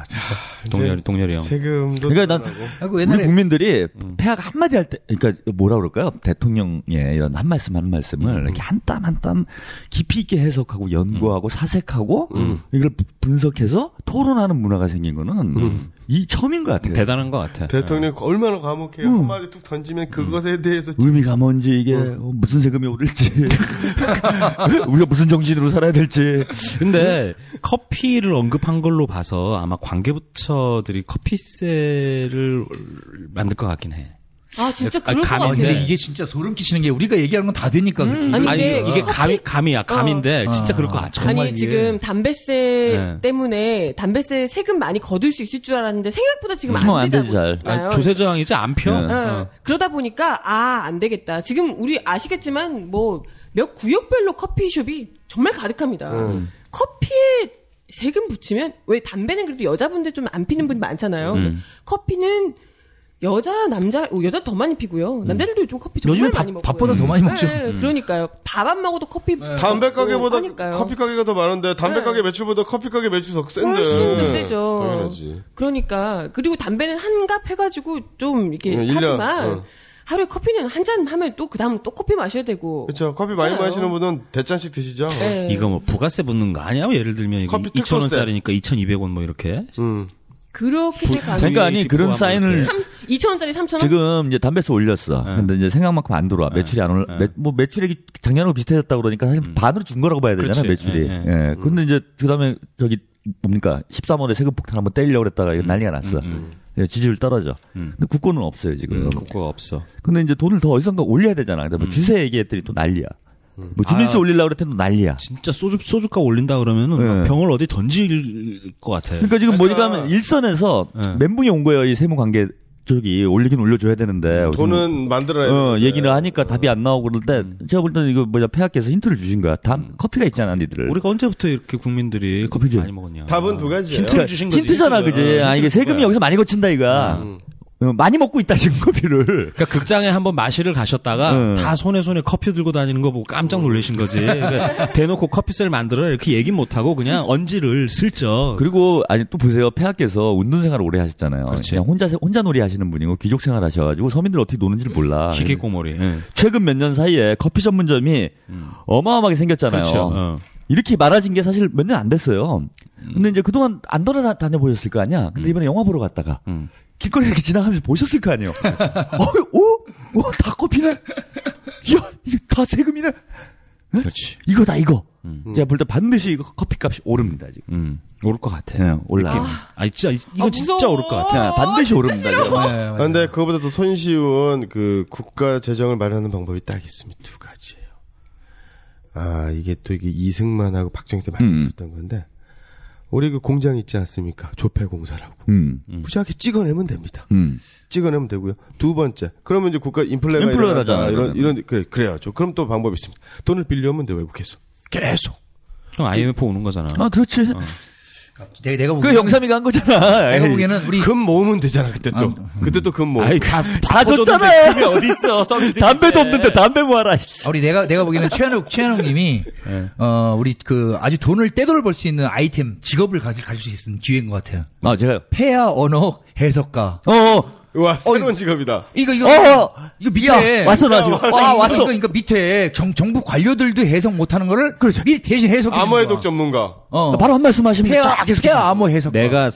G: 진짜
F: 동열이 형.
H: 세금도.
E: 그러니까 우리 국민들이 폐하가 한마디 할 때, 그러니까 뭐라 그럴까요? 대통령의 이런 한 말씀을 이렇게 한 땀 한 땀 깊이 있게 해석하고 연구하고 사색하고 이걸 분석해서 토론하는 문화가 생긴 거는 이 처음인 것 같아요.
F: 대단한 것 같아.
H: 대통령 얼마나 과묵해요. 한마디 툭 던지면 그것에 대해서
E: 의미가 뭔지 이게 무슨 세금이 오를지 우리가 무슨 정신으로 살아야 될지.
F: 근데 커피를 언급한 걸로 봐서 아마 관계부처들이 커피세를 만들 것 같긴 해.
D: 진짜 그럴 것 같아.
G: 근데 이게 진짜 소름 끼치는 게 우리가 얘기하는 건 다 되니까.
F: 이게 감인데 진짜 그럴 것 같아.
D: 아니 지금 담배세 때문에 담배세 세금 많이 거둘 수 있을 줄 알았는데 생각보다 지금 안 되잖아요.
F: 조세 저항이지 안 펴.
D: 그러다 보니까 안 되겠다. 지금 우리 아시겠지만 뭐 몇 구역별로 커피숍이 정말 가득합니다. 커피에 세금 붙이면 왜 담배는 그래도 여자분들 좀 안 피는 분 많잖아요. 커피는 여자 더 많이 피고요. 남자들도 요즘 커피 정말 많이 먹어요.
G: 밥보다 더 많이 먹죠.
D: 그러니까 밥 안 먹어도 커피.
H: 담배 가게보다 커피 가게가 더 많은데 담배 가게 매출보다 커피 가게 매출이 더 센데.
D: 훨씬 더 세죠.
H: 당연하지.
D: 그러니까 그리고 담배는 한갑 해가지고 좀 이렇게 하지만 하루에 커피는 한 잔 하면 또 그다음 또 커피 마셔야 되고.
H: 그렇죠. 커피 많이 마시는 분은 대잔씩 드시죠.
D: 네.
F: 이거 뭐 부가세 붙는 거 아니야? 예를 들면 이거 2,000원짜리니까 2,200원 뭐 이렇게.
D: 그렇게
E: 그러니까 아니 그런 사인을
D: 2,000원짜리 3,000원?
E: 지금 이제 담배세 올렸어. 근데 이제 생각만큼 안 들어와. 매출이 안 올라. 매출액이 작년하고 비슷해졌다고 그러니까 사실 반으로 준 거라고 봐야 되잖아요.
F: 그렇지.
E: 매출이. 예. 근데 이제 그다음에 저기 뭡니까 13월에 세금 폭탄 한번 때리려고 그랬다가 난리가 났어. 지지율 떨어져. 근데 국고는 없어요 지금.
F: 국고가 없어.
E: 근데 이제 돈을 더 어디선가 올려야 되잖아. 근데 뭐 주세 얘기했더니 또 난리야. 뭐 주민세 올리려고 그랬더니 또 난리야.
F: 진짜 소주값 올린다 그러면은 병을 어디 던질 것 같아요.
E: 그러니까 지금 뭐지가면 일선에서 멘붕이 온 거예요. 이 세무관계 쪽이 올리긴 올려줘야 되는데
H: 돈은 만들어야 되는데
E: 얘기를 하니까 답이 안 나오고 그럴 때 제가 볼 때는 이거 폐하께서 힌트를 주신 거야. 커피가 있잖아, 니들.
F: 우리가 언제부터 이렇게 국민들이 커피 많이 먹었냐.
H: 답은 두 가지예요.
F: 힌트를 주신 거지.
E: 힌트잖아, 그지? 이게 세금이 여기서 많이 거친다 이거야. 많이 먹고 있다 지금 커피를.
F: 그러니까 극장에 한번 마시를 가셨다가 다 손에 커피 들고 다니는 거 보고 깜짝 놀라신 거지. 그러니까 대놓고 커피셀 만들어 이렇게 얘기 못 하고 그냥 언지를 슬쩍.
E: 그리고 아니 또 보세요. 폐하께서 운동 생활을 오래 하셨잖아요.
F: 그렇지.
E: 그냥 혼자 놀이 하시는 분이고 귀족 생활 하셔가지고 서민들 어떻게 노는지를 몰라.
F: 희귀꼬머리.
E: 최근 몇 년 사이에 커피 전문점이 어마어마하게 생겼잖아요.
F: 그렇죠.
E: 이렇게 많아진 게 사실 몇 년 안 됐어요. 근데 이제 그동안 안 돌아다녀 보셨을 거 아니야. 근데 이번에 영화 보러 갔다가 길거리 이렇게 지나가면서 보셨을 거 아니에요. 다 커피네. 야, 이거 다 세금이네.
F: 그렇지.
E: 이거다 이거. 제가 볼 때 반드시 이거 커피값이 오릅니다 지금.
F: 오를 것 같아.
E: 네, 올라요.
F: 진짜 이거 진짜 오를 것 같아.
E: 반드시 오릅니다.
H: 근데 그거보다 더 손쉬운 그 국가 재정을 마련하는 방법이 딱 있습니다. 두 가지예요. 이게 또 이게 이승만하고 박정희 때 많이 있었던 건데. 우리 그 공장 있지 않습니까? 조폐공사라고. 무지하게 찍어내면 됩니다. 찍어내면 되고요. 두 번째. 그러면 이제 국가 인플레가 일어나다. 그래야죠. 그럼 또 방법이 있습니다. 돈을 빌려오면 돼, 외국에서. 계속.
F: 그럼 IMF 오는 거잖아.
E: 그렇지.
G: 내가 보기에는
E: 그 영삼이가 한 거잖아.
G: 내가 보기에는 우리
H: 금 모으면 되잖아, 그때 또. 그때 또 금 모으면.
E: 다 줬잖아요.
F: 금이 어디 있어?
E: 담배도 없는데 담배 모아라.
G: 우리 내가 보기에는 최현욱님이 우리 그 아주 돈을 떼돈을 벌 수 있는 아이템 직업을 가질 수 있는 기회인 것 같아요.
E: 제가
G: 폐하 언어 해석가.
H: 와, 새로운 직업이다.
G: 이거 밑에
E: 왔어 나 지금. 왔어.
G: 그러니까 밑에 정부 관료들도 해석 못하는 거를
E: 그렇죠.
G: 미리 대신 해석해.
H: 암호해독 전문가.
E: 바로 한 말씀 하시면
G: 폐하 암호 해석.
F: 내가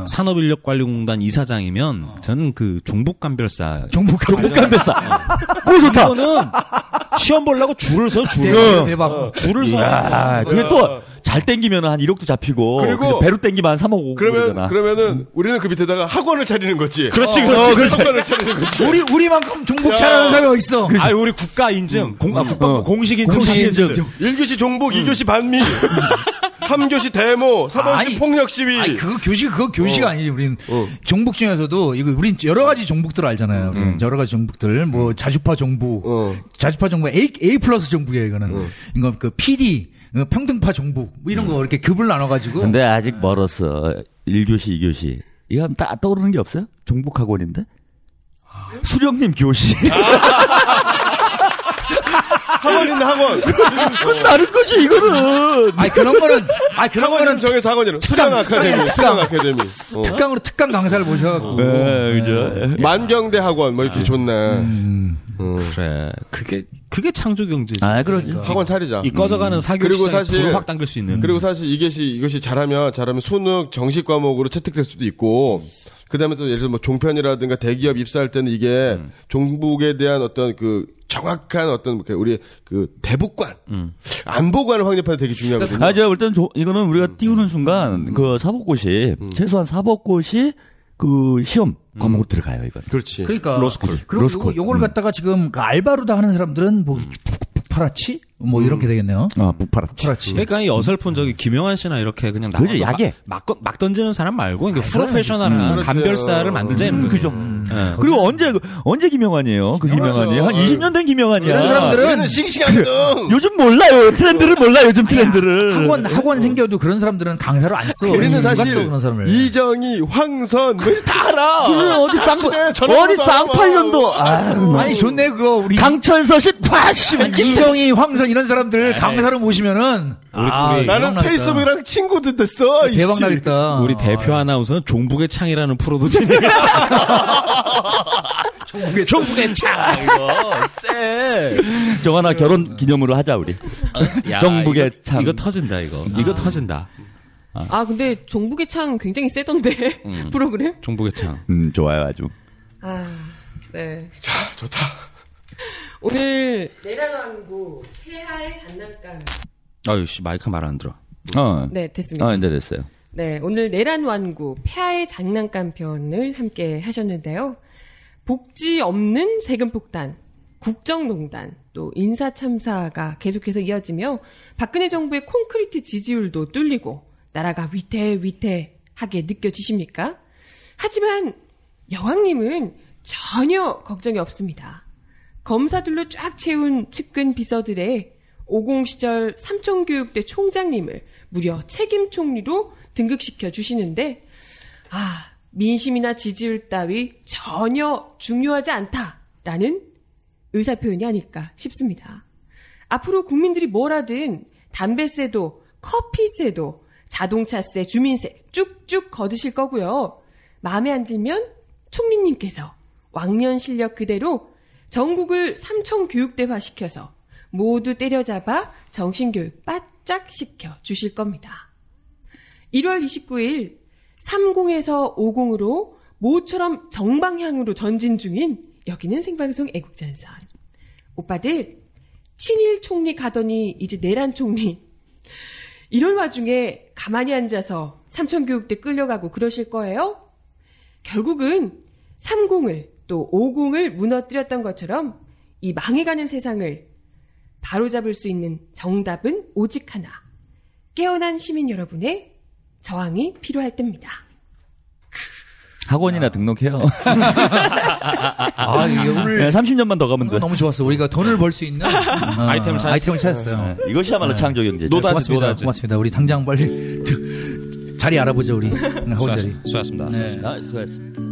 F: 산업인력관리공단 이사장이면 저는 그 종북감별사.
E: 종북감별사. 그거 좋다.
F: 이거는 시험 보려고 줄을 서
G: 대박.
F: 줄을 서.
E: 그게 또 잘 땡기면 한 1억도 잡히고.
H: 그리고
E: 배로 땡기면 한 3억 오고
H: 그러면은 우리는 그 밑에다가 학원을 차리는 거지.
F: 그렇지.
H: 학원을 차리는 거지.
G: 우리만큼 종북 잘하는 사람이 어딨어?
F: 우리 국가 인증. 공식 인증.
H: 1교시 종북, 2교시 반미. 3교시 데모, 4번시 폭력 시위.
G: 그거 교시가 아니지. 우린 종북 중에서도 우린 여러 가지 종북들 알잖아요. 여러 가지 종북들, 뭐 자주파 종북, 자주파 종북 A 플러스 종북이에요. 이거는 이거 그 PD 평등파 종북 뭐 이런 거 이렇게 급을 나눠가지고.
E: 근데 아직 멀었어. 1교시, 2교시. 이거 하면 딱 떠오르는 게 없어요? 종북학원인데? 수령님 교시.
H: 학원인데 학원.
E: 그건 다른 거지, 이거는.
G: 그런 거는
H: 학원은 정해서 학원이라. 수령 아카데미.
G: 특강으로 특강 강사를 모셔갖고.
E: 그죠.
H: 만경대 학원, 뭐 이렇게 좋네.
F: 그래. 그게 창조 경제지.
E: 그러지.
H: 학원 차리자.
F: 이 꺼져가는 사교
H: 그리고 사실
F: 불을 확 당길 수 있는.
H: 그리고 사실 이것이 잘하면 수능 정식 과목으로 채택될 수도 있고. 그다음에 또 예를 들어 뭐 종편이라든가 대기업 입사할 때는 이게 종북에 대한 어떤 그 정확한 어떤 우리 그 대북관, 안보관을 확립하는 게 되게 중요하거든요.
E: 제가 볼 때는 이거는 우리가 띄우는 순간 그 사법고시 최소한 사법고시 그 시험 과목으로 들어가요, 이건.
H: 그렇지.
G: 그러니까
F: 로스쿨.
G: 그리고 요걸 갖다가 지금 그 알바로 다 하는 사람들은 뭐 북파라치 뭐 이렇게 되겠네요.
E: 북파라치.
F: 그러니까 이 어설픈 김영환 씨나 이렇게 그냥
E: 그지, 야게.
F: 막 던지는 사람 말고 이게 프로페셔널한 감별사를 만들자 이런 거죠.
E: 그죠. 그리고 언제 김영환이에요? 그 김영환이 한 20년 된 김영환이야.
G: 그런 사람들은
H: 싱싱하거든.
E: 요즘 몰라요. 트렌드를 몰라. 요즘 트렌드를.
G: 학원 생겨도 그런 사람들은 강사로 안 써.
H: 우리는 사실
G: 그런 사람을.
H: 이정희, 황선 뭐 다 알아.
E: 어디 쌍팔년도.
G: 아니 좋네 그거 우리
E: 강철서신
G: 이정희, 황선 이런 사람들 강사로 모시면은
H: 나는 페이스북이랑 친구도 됐어.
G: 대박 나겠다.
F: 우리 대표 아나운서는 종북의 창이라는 프로도 진행했어. 종북의 창 이거 쎄.
E: 정하나 결혼 기념으로 하자 우리. 종북의 창.
F: 이거 터진다 이거. 이거 터진다.
D: 근데 종북의 창 굉장히 세던데 프로그램?
F: 종북의 창.
E: 좋아요 아주.
D: 네.
H: 자, 좋다.
D: 오늘 내란왕국 폐하의 장난감.
F: 씨 마이크 말 안 들어.
D: 네, 됐습니다.
E: 이제 됐어요.
D: 네, 오늘 내란왕국 폐하의 장난감 편을 함께 하셨는데요. 복지 없는 세금 폭탄, 국정농단, 또 인사참사가 계속해서 이어지며 박근혜 정부의 콘크리트 지지율도 뚫리고 나라가 위태위태하게 느껴지십니까? 하지만 여왕님은 전혀 걱정이 없습니다. 검사들로 쫙 채운 측근 비서들의 50 시절 삼청교육대 총장님을 무려 책임 총리로 등극시켜 주시는데 민심이나 지지율 따위 전혀 중요하지 않다라는 의사표현이 아닐까 싶습니다. 앞으로 국민들이 뭘 하든 담배세도 커피세도 자동차세, 주민세 쭉쭉 거두실 거고요. 마음에 안 들면 총리님께서 왕년 실력 그대로 전국을 삼청교육대화 시켜서 모두 때려잡아 정신교육 바짝 시켜 주실 겁니다. 1월 29일 30에서 50으로 모처럼 정방향으로 전진 중인 여기는 생방송 애국전선. 오빠들 친일 총리 가더니 이제 내란 총리. 이런 와중에 가만히 앉아서 삼청교육대 끌려가고 그러실 거예요? 결국은 30을 또 50을 무너뜨렸던 것처럼 이 망해가는 세상을 바로잡을 수 있는 정답은 오직 하나. 깨어난 시민 여러분의 저항이 필요할 때입니다.
E: 학원이나 등록해요.
G: 오늘
E: 30년만 더 가면 돼.
G: 너무 좋았어. 우리가 돈을 벌 수 있는 아이템을 찾았어요.
E: 이것이야말로 창조 경제.
G: 고맙습니다. 고맙습니다. 우리 당장 빨리 자리 알아보죠. 우리 학원 자리.
F: 수고하셨습니다.
E: 수고하셨습니다.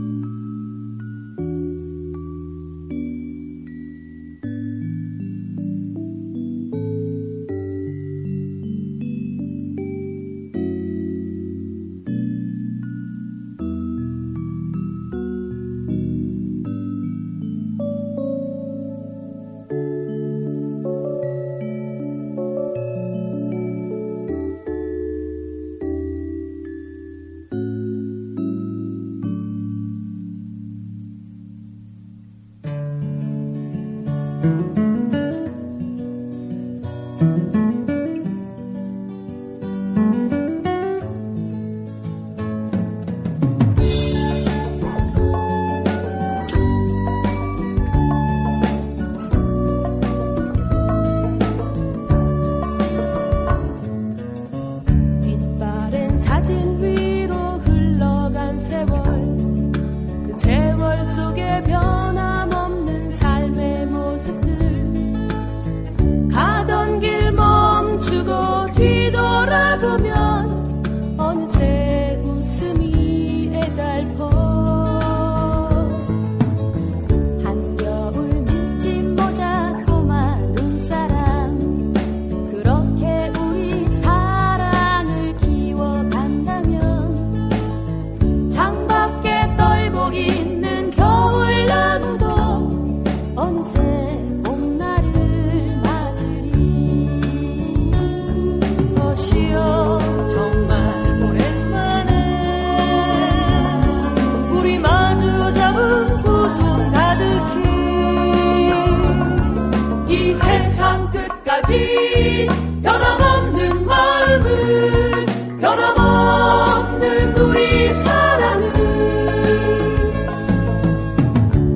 C: 변함없는 마음을 변함없는 우리 사랑을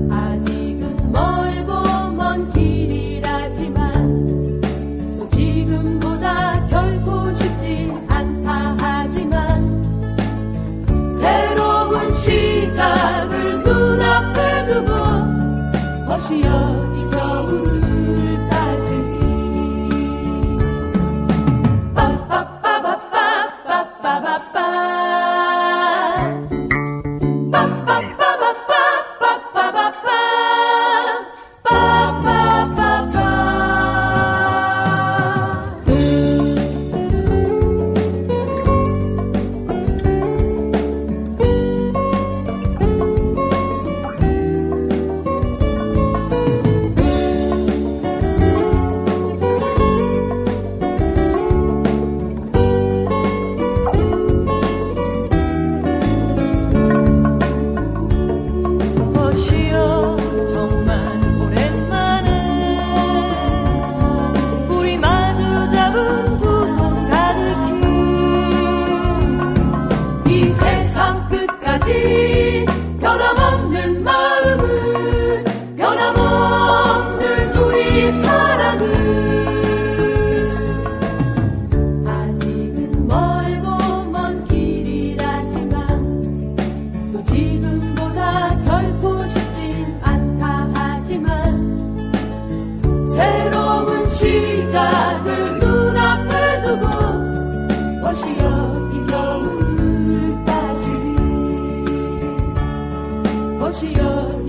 C: 아직은 멀고 먼 길이라지만 또 지금보다 결코 쉽진 않다 하지만 새로운 시작을 눈앞에 두고 허시어 이 겨울을 것이여